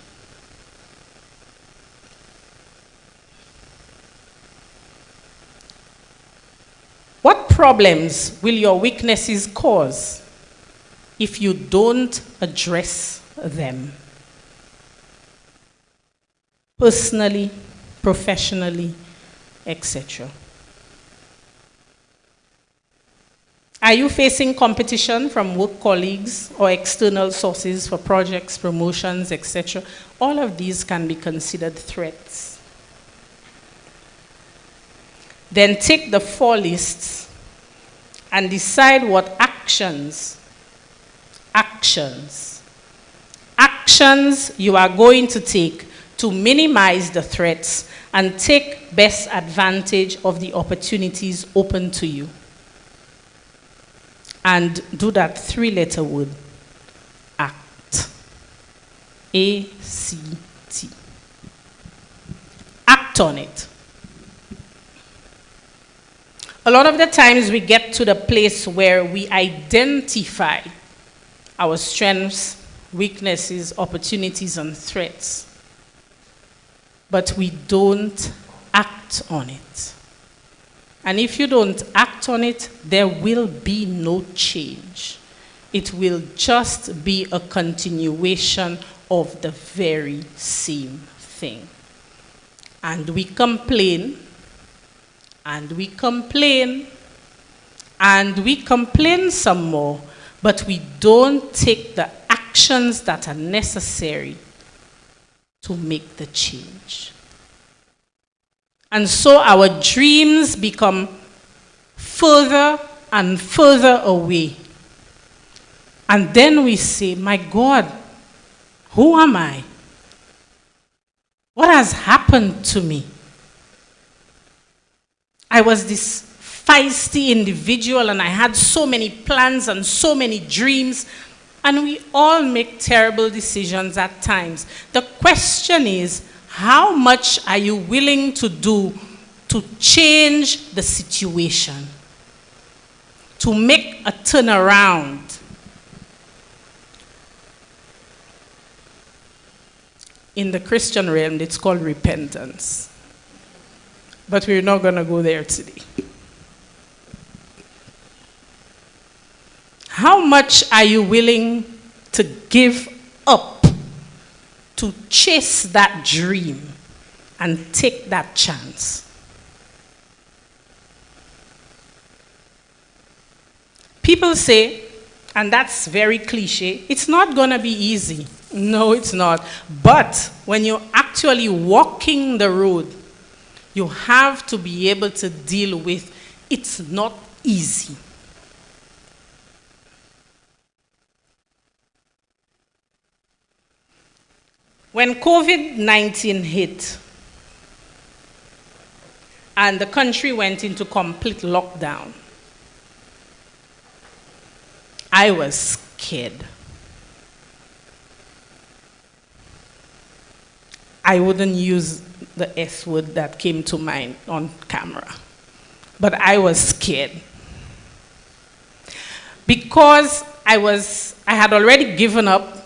What problems will your weaknesses cause if you don't address them? Personally, professionally, etc. Are you facing competition from work colleagues or external sources for projects, promotions, etc.? All of these can be considered threats. Then take the 4 lists and decide what actions you are going to take to minimize the threats and take best advantage of the opportunities open to you. And do that 3-letter word, ACT. A-C-T. Act on it. A lot of the times we get to the place where we identify our strengths, weaknesses, opportunities, and threats, but we don't act on it. And if you don't act on it, there will be no change. It will just be a continuation of the very same thing. And we complain, and we complain, and we complain some more, but we don't take the actions that are necessary to make the change. And so our dreams become further and further away. And then we say, my God, who am I? What has happened to me? I was this feisty individual and I had so many plans and so many dreams, and we all make terrible decisions at times. The question is, how much are you willing to do to change the situation, to make a turnaround? In the Christian realm, it's called repentance. But we're not going to go there today. How much are you willing to give up to chase that dream and take that chance? People say, and that's very cliche, it's not going to be easy. No, it's not. But when you're actually walking the road, you have to be able to deal with it's not easy. When COVID-19 hit and the country went into complete lockdown, I was scared. I wouldn't use the S word that came to mind on camera, but I was scared. Because I had already given up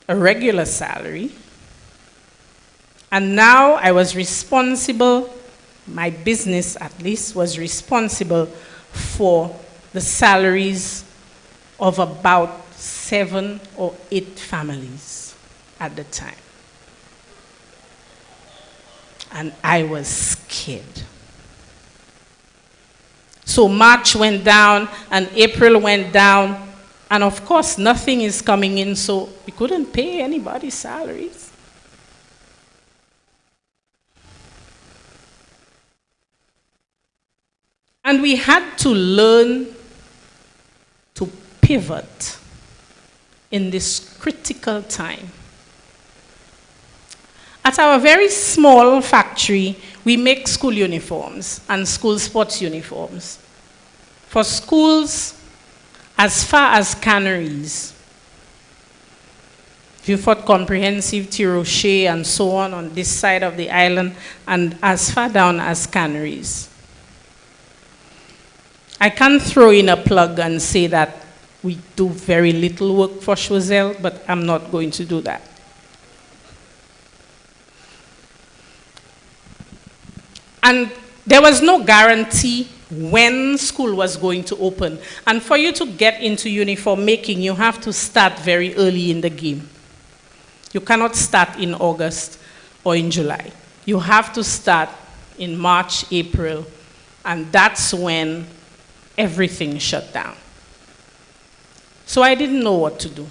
a regular salary, and now I was responsible, my business at least was responsible for the salaries of about 7 or 8 families at the time. And I was scared. So March went down and April went down, and of course nothing is coming in, so we couldn't pay anybody's salaries. And we had to learn to pivot in this critical time. At our very small factory, we make school uniforms and school sports uniforms for schools as far as canneries. Beaufort Comprehensive, Tiroche, and so on this side of the island, and as far down as canneries. I can throw in a plug and say that we do very little work for Choiseul, but I'm not going to do that. And there was no guarantee when school was going to open. And for you to get into uniform making, you have to start very early in the game. You cannot start in August or in July. You have to start in March, April, and that's when everything shut down. So I didn't know what to do.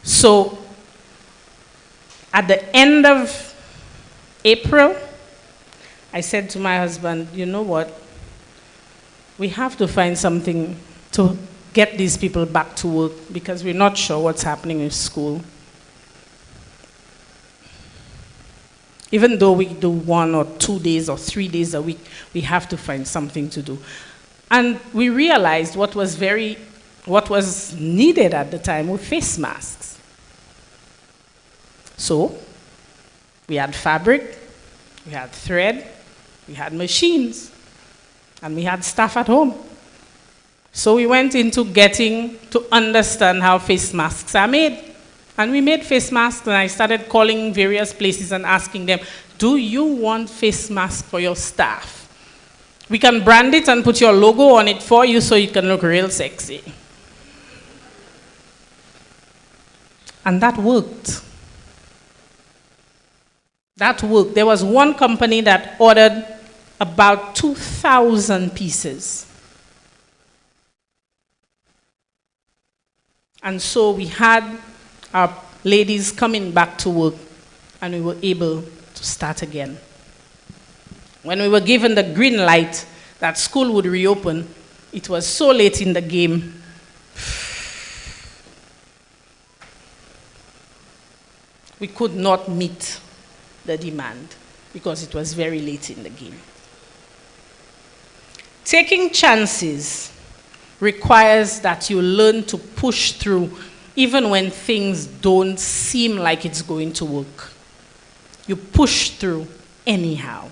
So at the end of April, I said to my husband, you know what? We have to find something to get these people back to work because we're not sure what's happening in school. Even though we do 1 or 2 days or 3 days a week, we have to find something to do. And we realized what was needed at the time were face masks. So we had fabric, we had thread, we had machines, and we had staff at home. So we went into getting to understand how face masks are made. And we made face masks, and I started calling various places and asking them, do you want face masks for your staff? We can brand it and put your logo on it for you so you can look real sexy. And that worked. That worked. There was one company that ordered about 2,000 pieces. And so we had our ladies coming back to work, and we were able to start again. When we were given the green light that school would reopen, it was so late in the game. We could not meet the demand because it was very late in the game. Taking chances requires that you learn to push through even when things don't seem like it's going to work. You push through anyhow.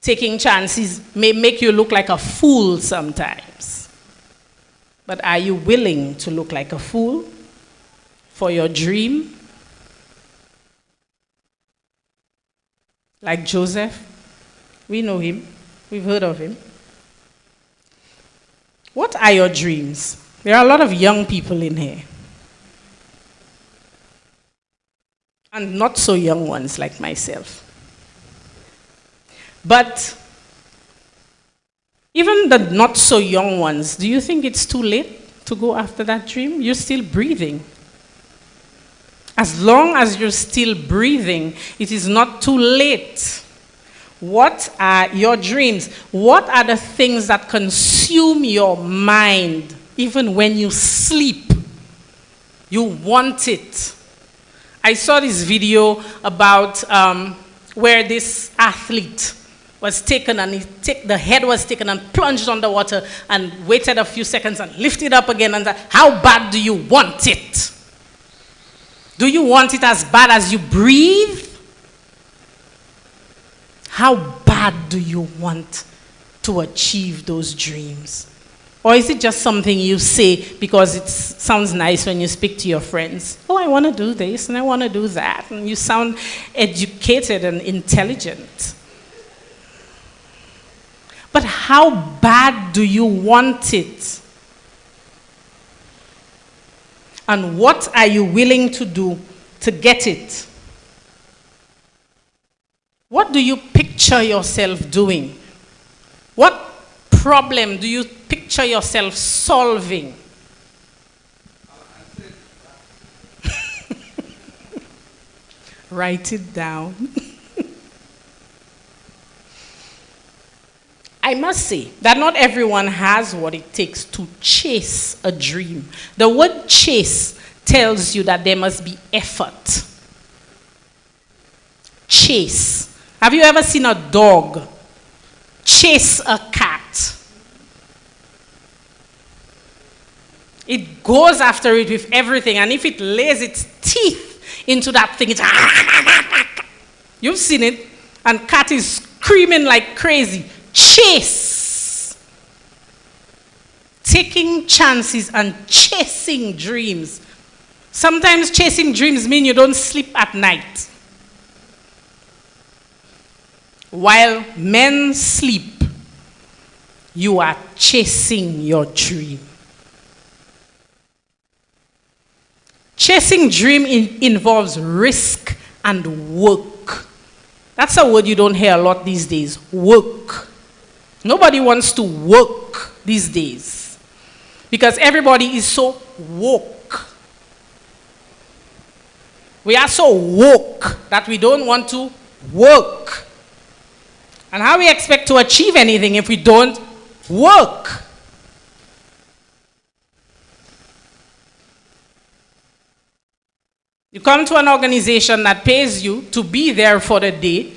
Taking chances may make you look like a fool sometimes. But are you willing to look like a fool for your dream? Like Joseph, we know him, we've heard of him. What are your dreams? There are a lot of young people in here. And not so young ones like myself. But even the not so young ones, do you think it's too late to go after that dream? You're still breathing. As long as you're still breathing, it is not too late. What are your dreams? What are the things that consume your mind even when you sleep? You want it. I saw this video about where this athlete was taken and the head was taken and plunged underwater and waited a few seconds and lifted up again and said, how bad do you want it? Do you want it as bad as you breathe? How bad do you want to achieve those dreams? Or is it just something you say because it sounds nice when you speak to your friends? Oh, I want to do this and I want to do that. And you sound educated and intelligent. But how bad do you want it? And what are you willing to do to get it? What do you picture yourself doing? What problem do you picture yourself solving? Write it down. I must say that not everyone has what it takes to chase a dream. The word chase tells you that there must be effort. Chase. Have you ever seen a dog chase a cat? It goes after it with everything, and if it lays its teeth into that thing, it's you've seen it, and cat is screaming like crazy. Chase. Taking chances and chasing dreams. Sometimes chasing dreams mean you don't sleep at night. While men sleep, you are chasing your dream. Chasing dream involves risk and work. That's a word you don't hear a lot these days. Work. Nobody wants to work these days because everybody is so woke. We are so woke that we don't want to work. And how we expect to achieve anything if we don't work? You come to an organization that pays you to be there for the day,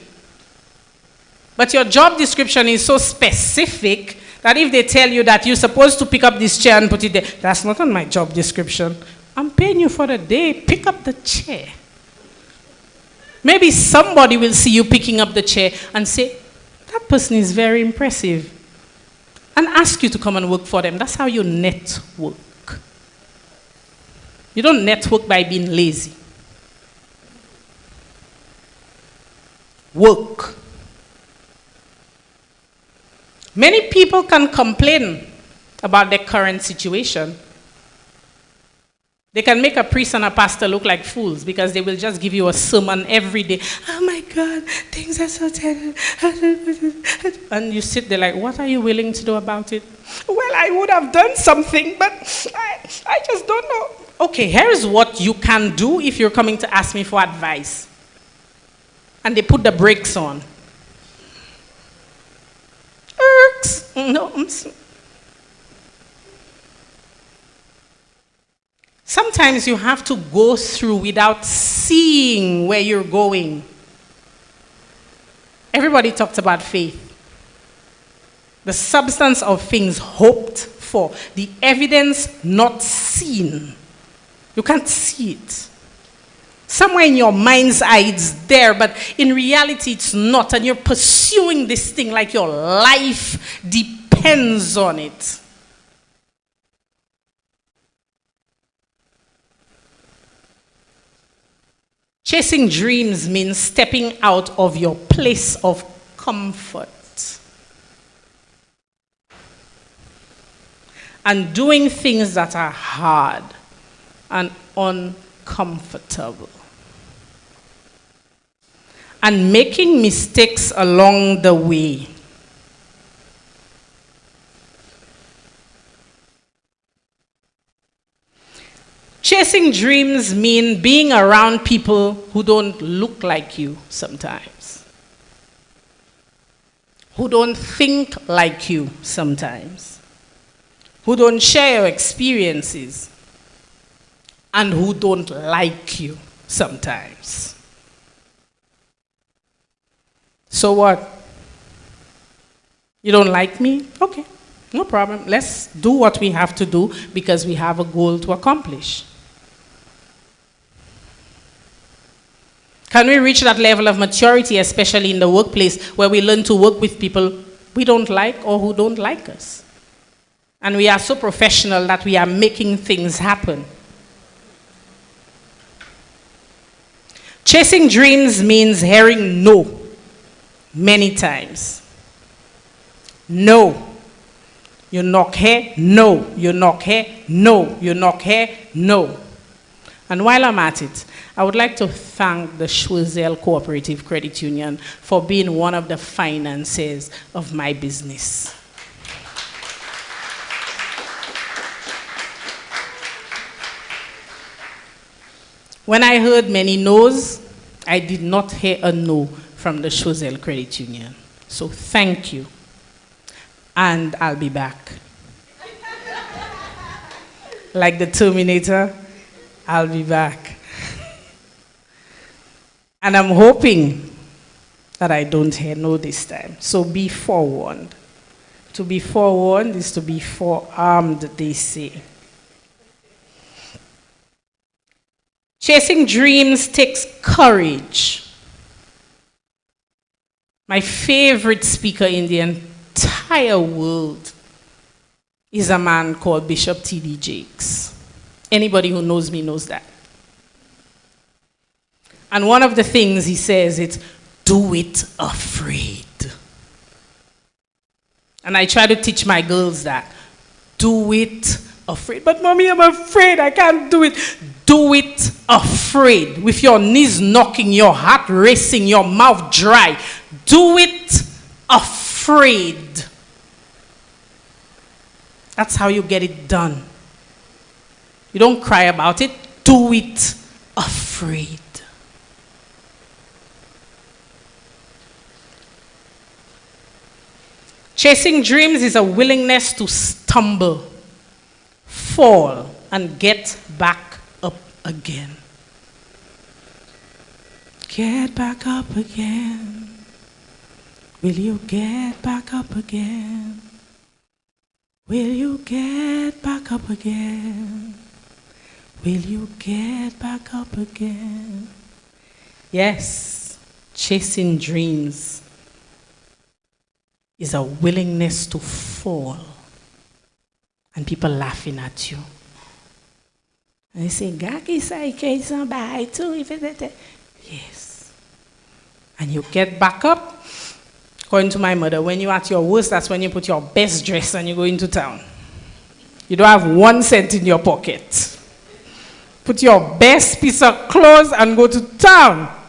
but your job description is so specific that if they tell you that you're supposed to pick up this chair and put it there, that's not on my job description. I'm paying you for the day, pick up the chair. Maybe somebody will see you picking up the chair and say, that person is very impressive, and ask you to come and work for them. That's how you network. You don't network by being lazy. Work. Many people can complain about their current situation. They can make a priest and a pastor look like fools because they will just give you a sermon every day. Oh my God, things are so terrible. And you sit there like, what are you willing to do about it? Well, I would have done something, but I just don't know. Okay, here's what you can do if you're coming to ask me for advice. And they put the brakes on. Irks. No. Sometimes you have to go through without seeing where you're going. Everybody talked about faith. The substance of things hoped for, the evidence not seen. You can't see it. Somewhere in your mind's eye it's there, but in reality it's not, and you're pursuing this thing like your life depends on it. Chasing dreams means stepping out of your place of comfort and doing things that are hard and uncomfortable and making mistakes along the way. Chasing dreams mean being around people who don't look like you sometimes, who don't think like you sometimes, who don't share your experiences, and who don't like you sometimes. So what? You don't like me? Okay, no problem. Let's do what we have to do because we have a goal to accomplish. Can we reach that level of maturity, especially in the workplace, where we learn to work with people we don't like or who don't like us? And we are so professional that we are making things happen. Chasing dreams means hearing no many times. No. You knock here, no. You knock here, no. You knock here, no. And while I'm at it, I would like to thank the Choiseul Cooperative Credit Union for being one of the financiers of my business. When I heard many no's, I did not hear a no from the Choiseul Credit Union. So thank you. And I'll be back. Like the Terminator, I'll be back. And I'm hoping that I don't hear no this time. So be forewarned. To be forewarned is to be forearmed, they say. Chasing dreams takes courage. My favorite speaker in the entire world is a man called Bishop T.D. Jakes. Anybody who knows me knows that. And one of the things he says is, do it afraid. And I try to teach my girls that. Do it afraid. But mommy, I'm afraid. I can't do it. Do it afraid. With your knees knocking, your heart racing, your mouth dry. Do it afraid. That's how you get it done. You don't cry about it. Do it afraid. Chasing dreams is a willingness to stumble, fall, and get back up again. Get back up again. Will you get back up again? Will you get back up again? Will you get back up again? Yes, chasing dreams is a willingness to fall and people laughing at you. And they say, Gaki say somebody too. Yes. And you get back up. According to my mother, when you're at your worst, that's when you put your best dress and you go into town. You don't have 1 cent in your pocket. Put your best piece of clothes and go to town.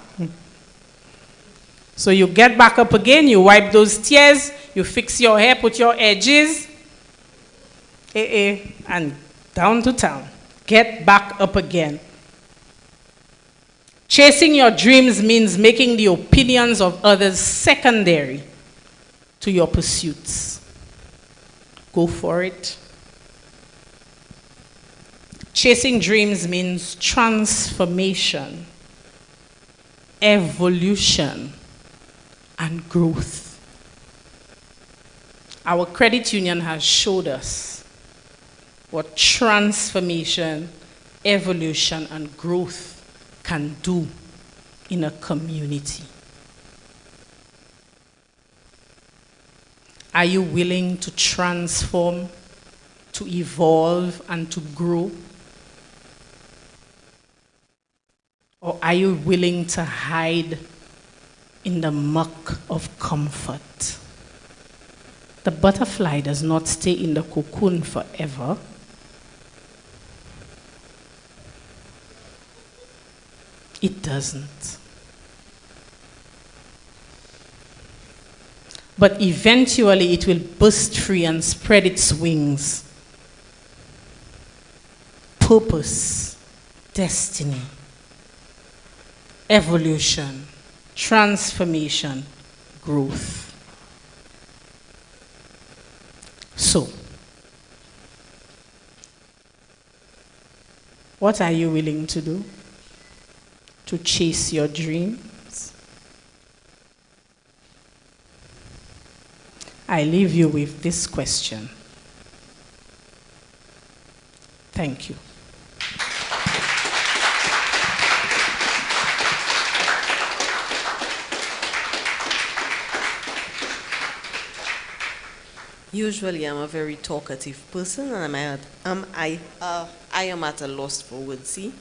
So you get back up again, you wipe those tears, you fix your hair, put your edges, and down to town. Get back up again. Chasing your dreams means making the opinions of others secondary to your pursuits. Go for it. Chasing dreams means transformation, evolution, and growth. Our credit union has showed us what transformation, evolution, and growth can do in a community. Are you willing to transform, to evolve, and to grow? Or are you willing to hide in the muck of comfort? The butterfly does not stay in the cocoon forever. It doesn't. But eventually it will burst free and spread its wings. Purpose, destiny, evolution, transformation, growth. So, what are you willing to do to chase your dreams? I leave you with this question. Thank you. Usually, I'm a very talkative person, and I am at a loss for words. See,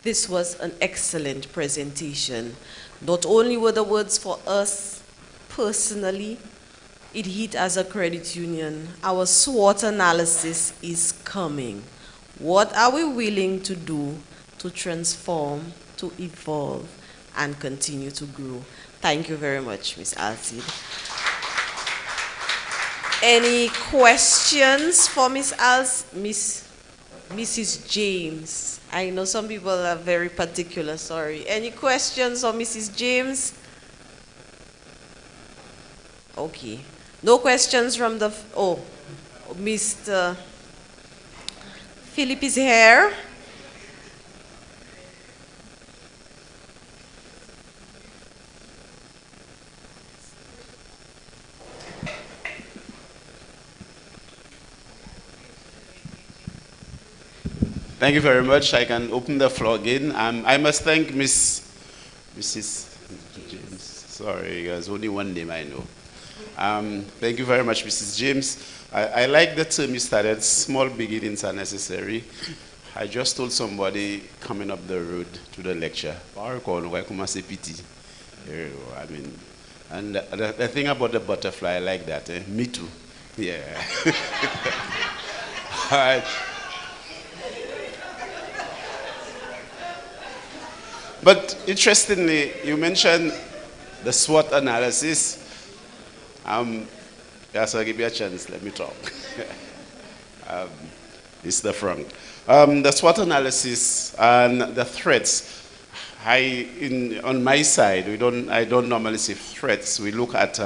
this was an excellent presentation. Not only were the words for us personally, it hit as a credit union. Our SWOT analysis is coming. What are we willing to do to transform, to evolve, and continue to grow? Thank you very much, Ms. Alcide. Any questions for Mrs. James? I know some people are very particular, sorry. Any questions for Mrs. James? Okay. No questions from the, oh, Mr. Philip is here. Thank you very much. I can open the floor again. I must thank Mrs. James. Sorry, there's only one name I know. Thank you very much, Mrs. James. I like the term you started, small beginnings are necessary. I just told somebody coming up the road to the lecture, I mean, and the thing about the butterfly, I like that. Me too. Yeah. All right. But interestingly, you mentioned the SWOT analysis. Yes, I'll give you a chance. Let me talk. Mr. Frank. The SWOT analysis and the threats. On my side, I don't normally say threats. We look at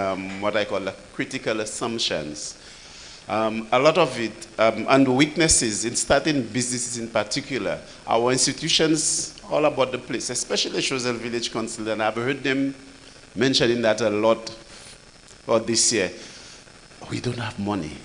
what I call critical assumptions. A lot of it, and weaknesses in starting businesses in particular. Our institutions all about the place, especially Choiseul Village Council, and I've heard them mentioning that a lot for this year. We don't have money.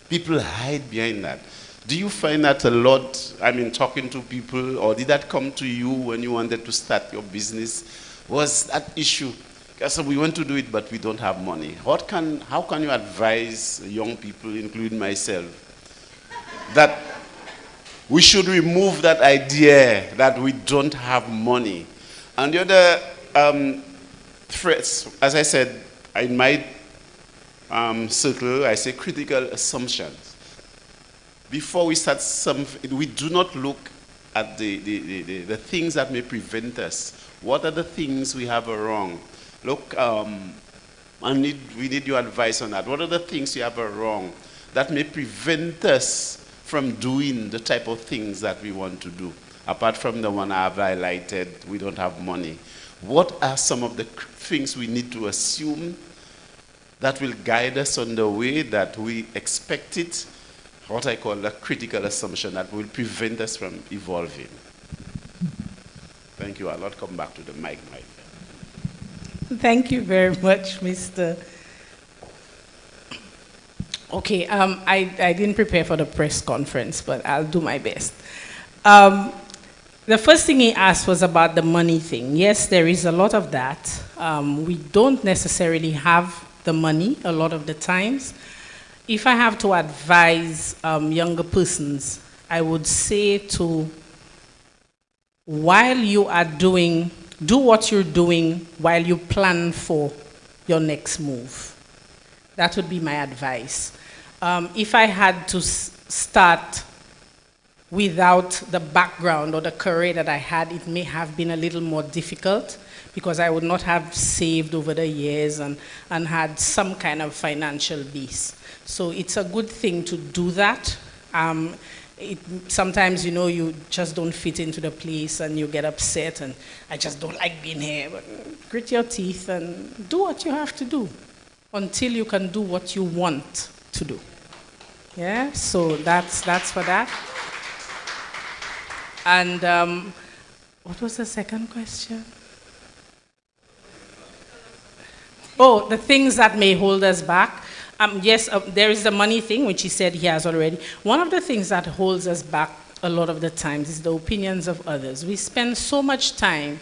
People hide behind that. Do you find that a lot, I mean, talking to people, or did that come to you when you wanted to start your business? Was that issue? Because we want to do it, but we don't have money. How can you advise young people, including myself, that we should remove that idea that we don't have money? And the other threats, as I said, in my circle, I say critical assumptions. Before we start something, we do not look at the things that may prevent us. What are the things we have wrong? Look, we need your advice on that. What are the things you have wrong that may prevent us from doing the type of things that we want to do? Apart from the one I've highlighted, we don't have money. What are some of the things we need to assume that will guide us on the way that we expect it? What I call a critical assumption that will prevent us from evolving. Thank you. I'll not come back to the mic. Thank you very much, Mr. Okay, I didn't prepare for the press conference, but I'll do my best. The first thing he asked was about the money thing. Yes, there is a lot of that. We don't necessarily have the money a lot of the times. If I have to advise younger persons, I would say to, while you are do what you're doing while you plan for your next move. That would be my advice. If I had to start without the background or the career that I had, it may have been a little more difficult because I would not have saved over the years and had some kind of financial base. So it's a good thing to do that. Sometimes, you just don't fit into the place and you get upset and I just don't like being here. But grit your teeth and do what you have to do until you can do what you want to do. Yeah, so that's for that. And what was the second question? Oh, the things that may hold us back. Yes, there is the money thing, which he said he has already. One of the things that holds us back a lot of the times is the opinions of others. We spend so much time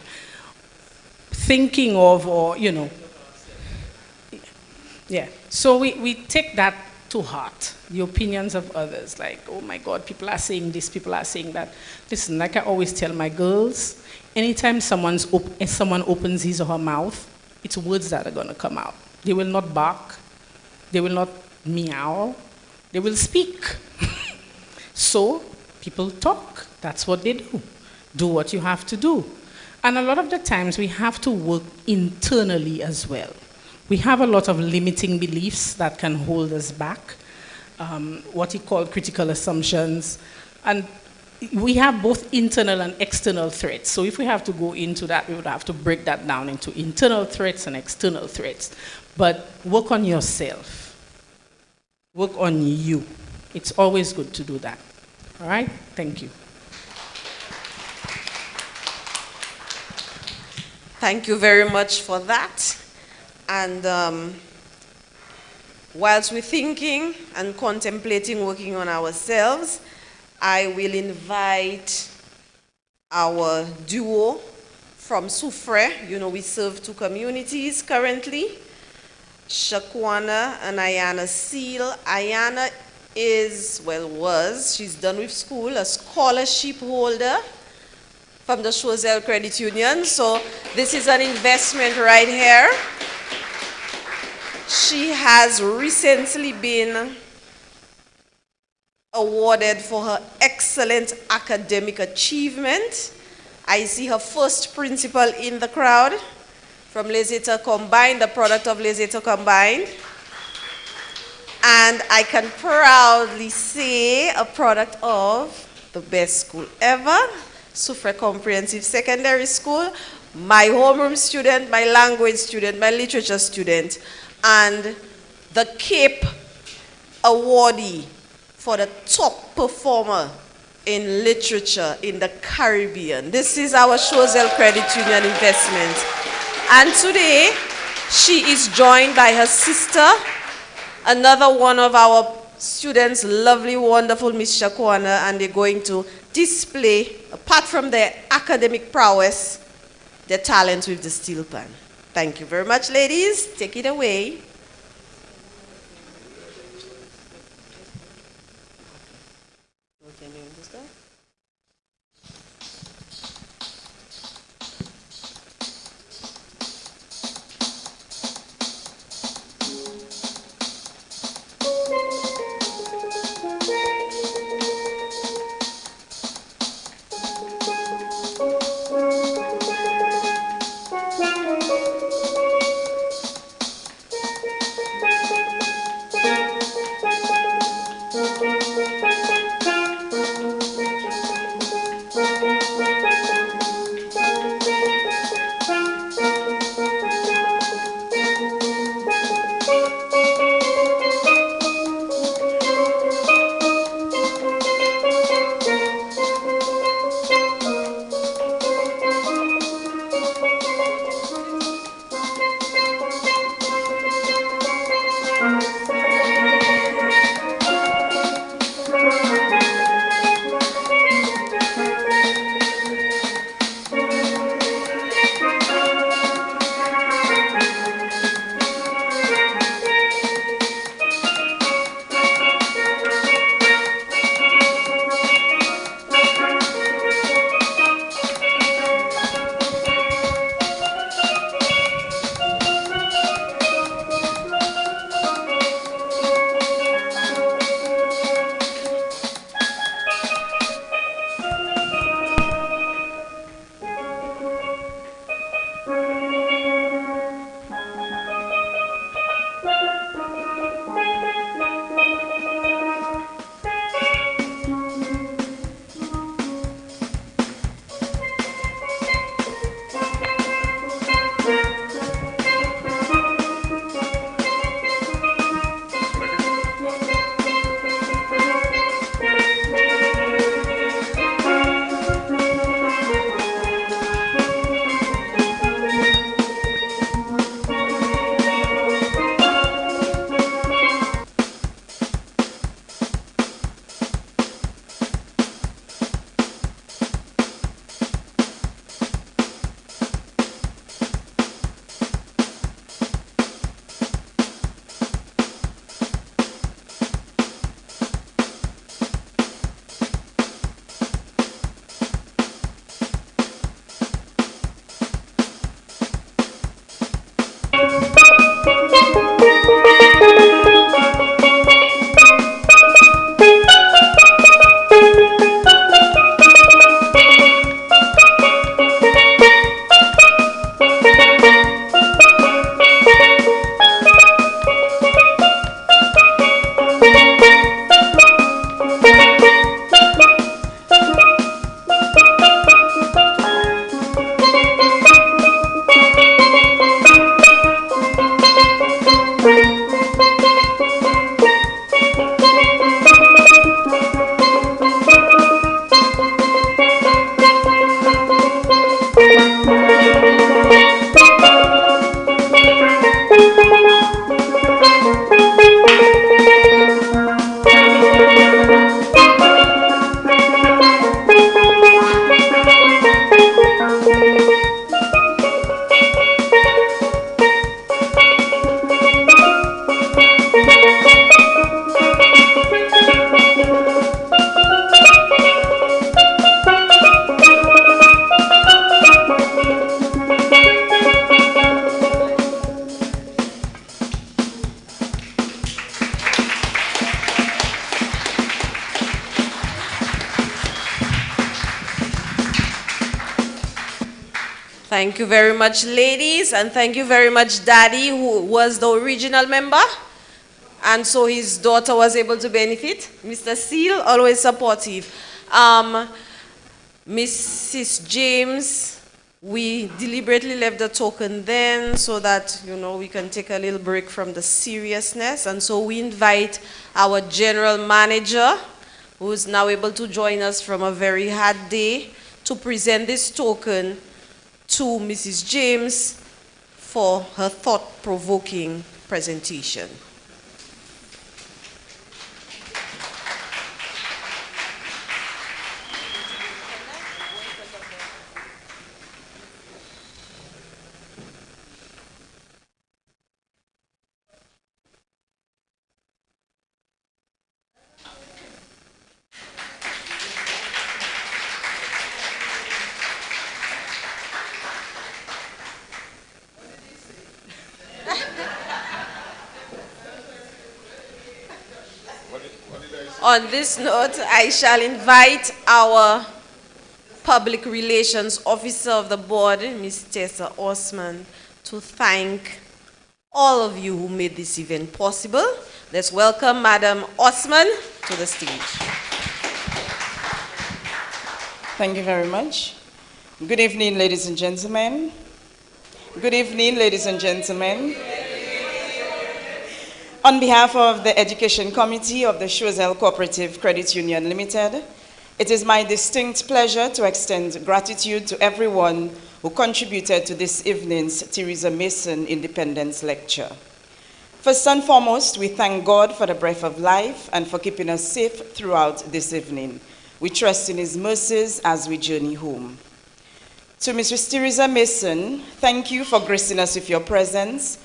thinking of, or, you know, yeah. So we take that to heart, the opinions of others. Like, oh my God, people are saying this, people are saying that. Listen, like I always tell my girls, anytime someone opens his or her mouth, it's words that are going to come out. They will not bark. They will not meow. They will speak. So people talk. That's what they do. Do what you have to do. And a lot of the times we have to work internally as well. We have a lot of limiting beliefs that can hold us back, what he called critical assumptions. And we have both internal and external threats. So if we have to go into that, we would have to break that down into internal threats and external threats. But work on yourself. Work on you. It's always good to do that. All right? Thank you. Thank you very much for that. And whilst we're thinking and contemplating working on ourselves, I will invite our duo from Soufre. You know, we serve 2 communities currently, Shakwana and Ayana Seal. Ayana she's done with school, a scholarship holder from the Choiseul Credit Union. So this is an investment right here. She has recently been awarded for her excellent academic achievement. I see her first principal in the crowd from Les Etats Combined, the product of Les Etats Combined. And I can proudly say a product of the best school ever, Soufre Comprehensive Secondary School, my homeroom student, my language student, my literature student, and the Cape awardee for the top performer in literature in the Caribbean. This is our Choiseul Credit Union investment. And today, she is joined by her sister, another one of our students, lovely, wonderful Miss Shakwana, and they're going to display, apart from their academic prowess, their talent with the steel pan. Thank you very much, ladies. Take it away. Thank you very much, ladies, and thank you very much, Daddy, who was the original member. And so his daughter was able to benefit. Mr. Seal, always supportive. Mrs. James, we deliberately left the token then so that, we can take a little break from the seriousness. And so we invite our general manager, who is now able to join us from a very hard day, to present this token to Mrs. James for her thought-provoking presentation. On this note, I shall invite our Public Relations Officer of the Board, Ms. Tessa Osman, to thank all of you who made this event possible. Let's welcome Madam Osman to the stage. Thank you very much. Good evening, ladies and gentlemen. Good evening, ladies and gentlemen. On behalf of the Education Committee of the Choiseul Cooperative Credit Union Limited, it is my distinct pleasure to extend gratitude to everyone who contributed to this evening's Theresa Mason Independence Lecture. First and foremost, we thank God for the breath of life and for keeping us safe throughout this evening. We trust in His mercies as we journey home. To Mrs. Theresa Mason, thank you for gracing us with your presence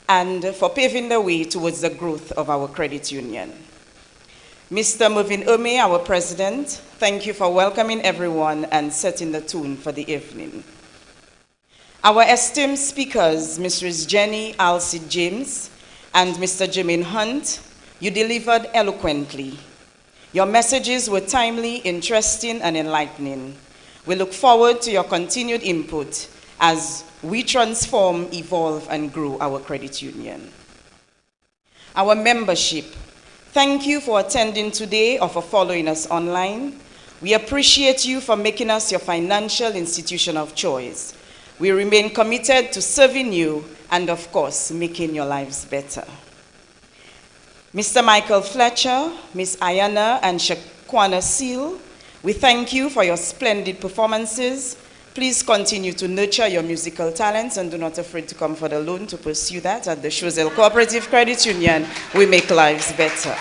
and for paving the way towards the growth of our credit union. Mr. Movin Ome, our president, thank you for welcoming everyone and setting the tone for the evening. Our esteemed speakers, Mrs. Jenny Alcide James and Mr. Jimin Hunt, you delivered eloquently. Your messages were timely, interesting, and enlightening. We look forward to your continued input as we transform, evolve, and grow our credit union. Our membership, thank you for attending today or for following us online. We appreciate you for making us your financial institution of choice. We remain committed to serving you and, of course, making your lives better. Mr. Michael Fletcher, Ms. Ayana, and Shaquana Seal, we thank you for your splendid performances. Please continue to nurture your musical talents and do not afraid to come for the loan to pursue that. At the Choiseul Cooperative Credit Union, we make lives better.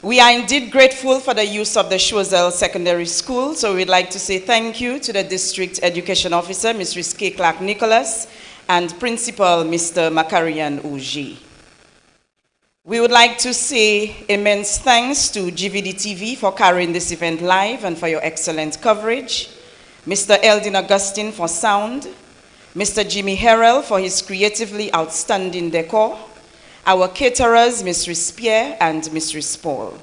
We are indeed grateful for the use of the Choiseul Secondary School, so we'd like to say thank you to the District Education Officer, Ms. K. Clark Nicholas, and Principal, Mr. Makarian Uji. We would like to say immense thanks to GVD TV for carrying this event live and for your excellent coverage, Mr. Eldin Augustine for sound, Mr. Jimmy Harrell for his creatively outstanding decor, our caterers, Ms. Rispier and Ms. Rispol.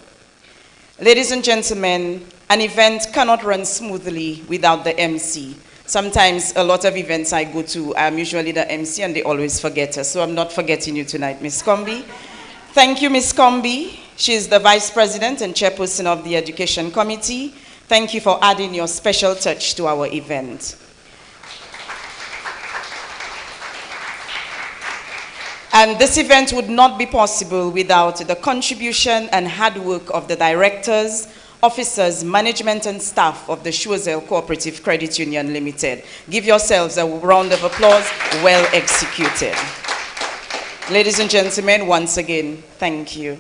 Ladies and gentlemen, an event cannot run smoothly without the MC. Sometimes a lot of events I go to, I'm usually the MC and they always forget us, so I'm not forgetting you tonight, Ms. Combi. Thank you, Ms. Combi. She is the Vice President and Chairperson of the Education Committee. Thank you for adding your special touch to our event. And this event would not be possible without the contribution and hard work of the directors, officers, management, and staff of the Choiseul Cooperative Credit Union Limited. Give yourselves a round of applause, well executed. Ladies and gentlemen, once again, thank you.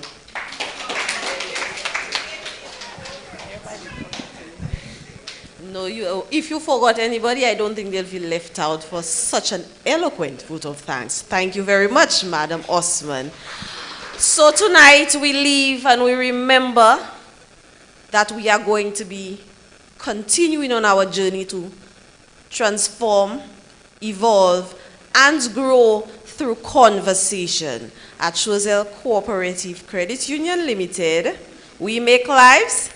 No, if you forgot anybody, I don't think they'll feel left out for such an eloquent vote of thanks. Thank you very much, Madam Osman. So tonight we leave and we remember that we are going to be continuing on our journey to transform, evolve, and grow through conversation. At Choiseul Cooperative Credit Union Limited, we make lives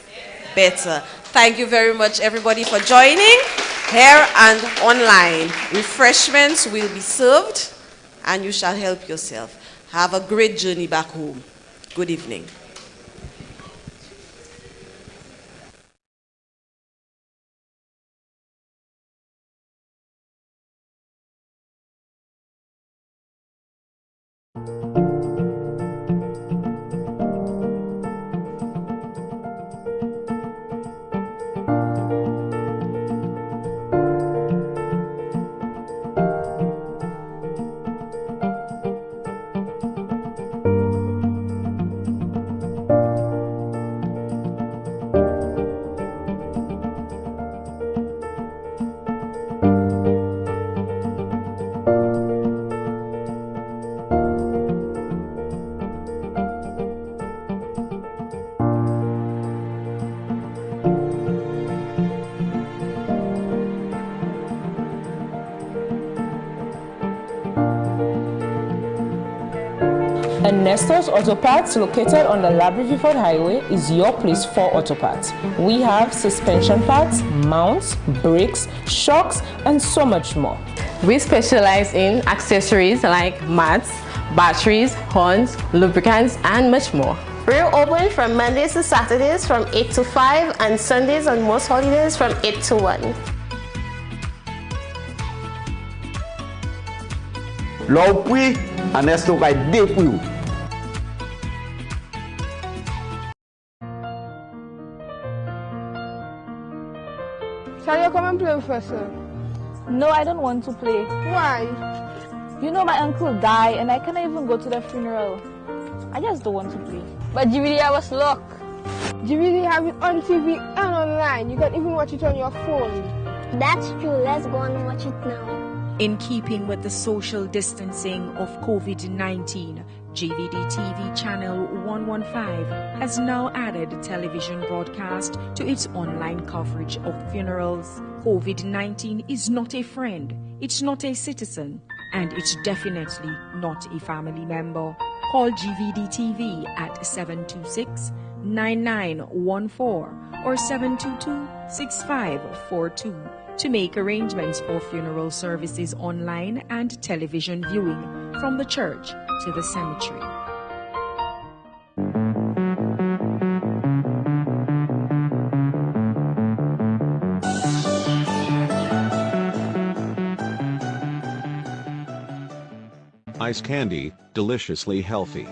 better. Thank you very much, everybody, for joining here and online. Refreshments will be served, and you shall help yourself. Have a great journey back home. Good evening. And Nestor's Auto Parts, located on the Labrie-Viford Highway, is your place for auto parts. We have suspension parts, mounts, brakes, shocks, and so much more. We specialize in accessories like mats, batteries, horns, lubricants, and much more. We're open from Mondays to Saturdays from 8 to 5 and Sundays and most holidays from 8 to 1. L'opri, Ernesto vai depois. Shall you come and play with us, sir? No, I don't want to play. Why? You know my uncle died and I can't even go to the funeral. I just don't want to play. But DVD have us luck. DVD have it on TV and online. You can even watch it on your phone. That's true. Let's go and watch it now. In keeping with the social distancing of COVID-19, JVD TV channel 115 has now added television broadcast to its online coverage of funerals. COVID-19 is not a friend, it's not a citizen, and it's definitely not a family member. Call GVD TV at 726-9914 or 722-6542 to make arrangements for funeral services online and television viewing from the church to the cemetery. Ice candy, deliciously healthy.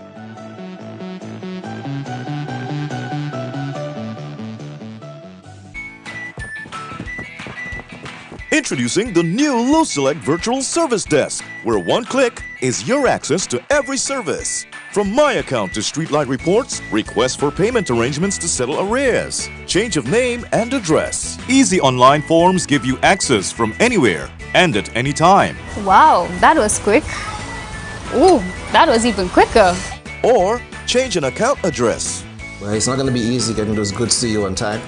Introducing the new Luselect Virtual Service Desk, where one click is your access to every service. From My Account to Streetlight reports, requests for payment arrangements to settle arrears, change of name and address. Easy online forms give you access from anywhere and at any time. Wow, that was quick. Ooh, that was even quicker. Or change an account address. Well, it's not going to be easy getting those goods to you on time.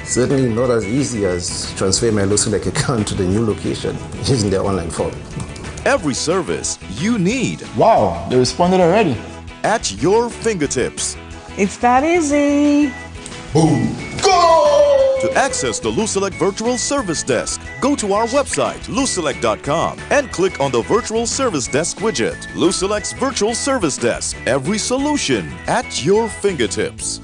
Certainly not as easy as transferring my Luselect account to the new location using their online form. Every service you need. Wow, they responded already. At your fingertips. It's that easy. Boom. Go! To access the Luselect Virtual Service Desk, go to our website, luselect.com, and click on the Virtual Service Desk widget. Luselect's Virtual Service Desk. Every solution at your fingertips.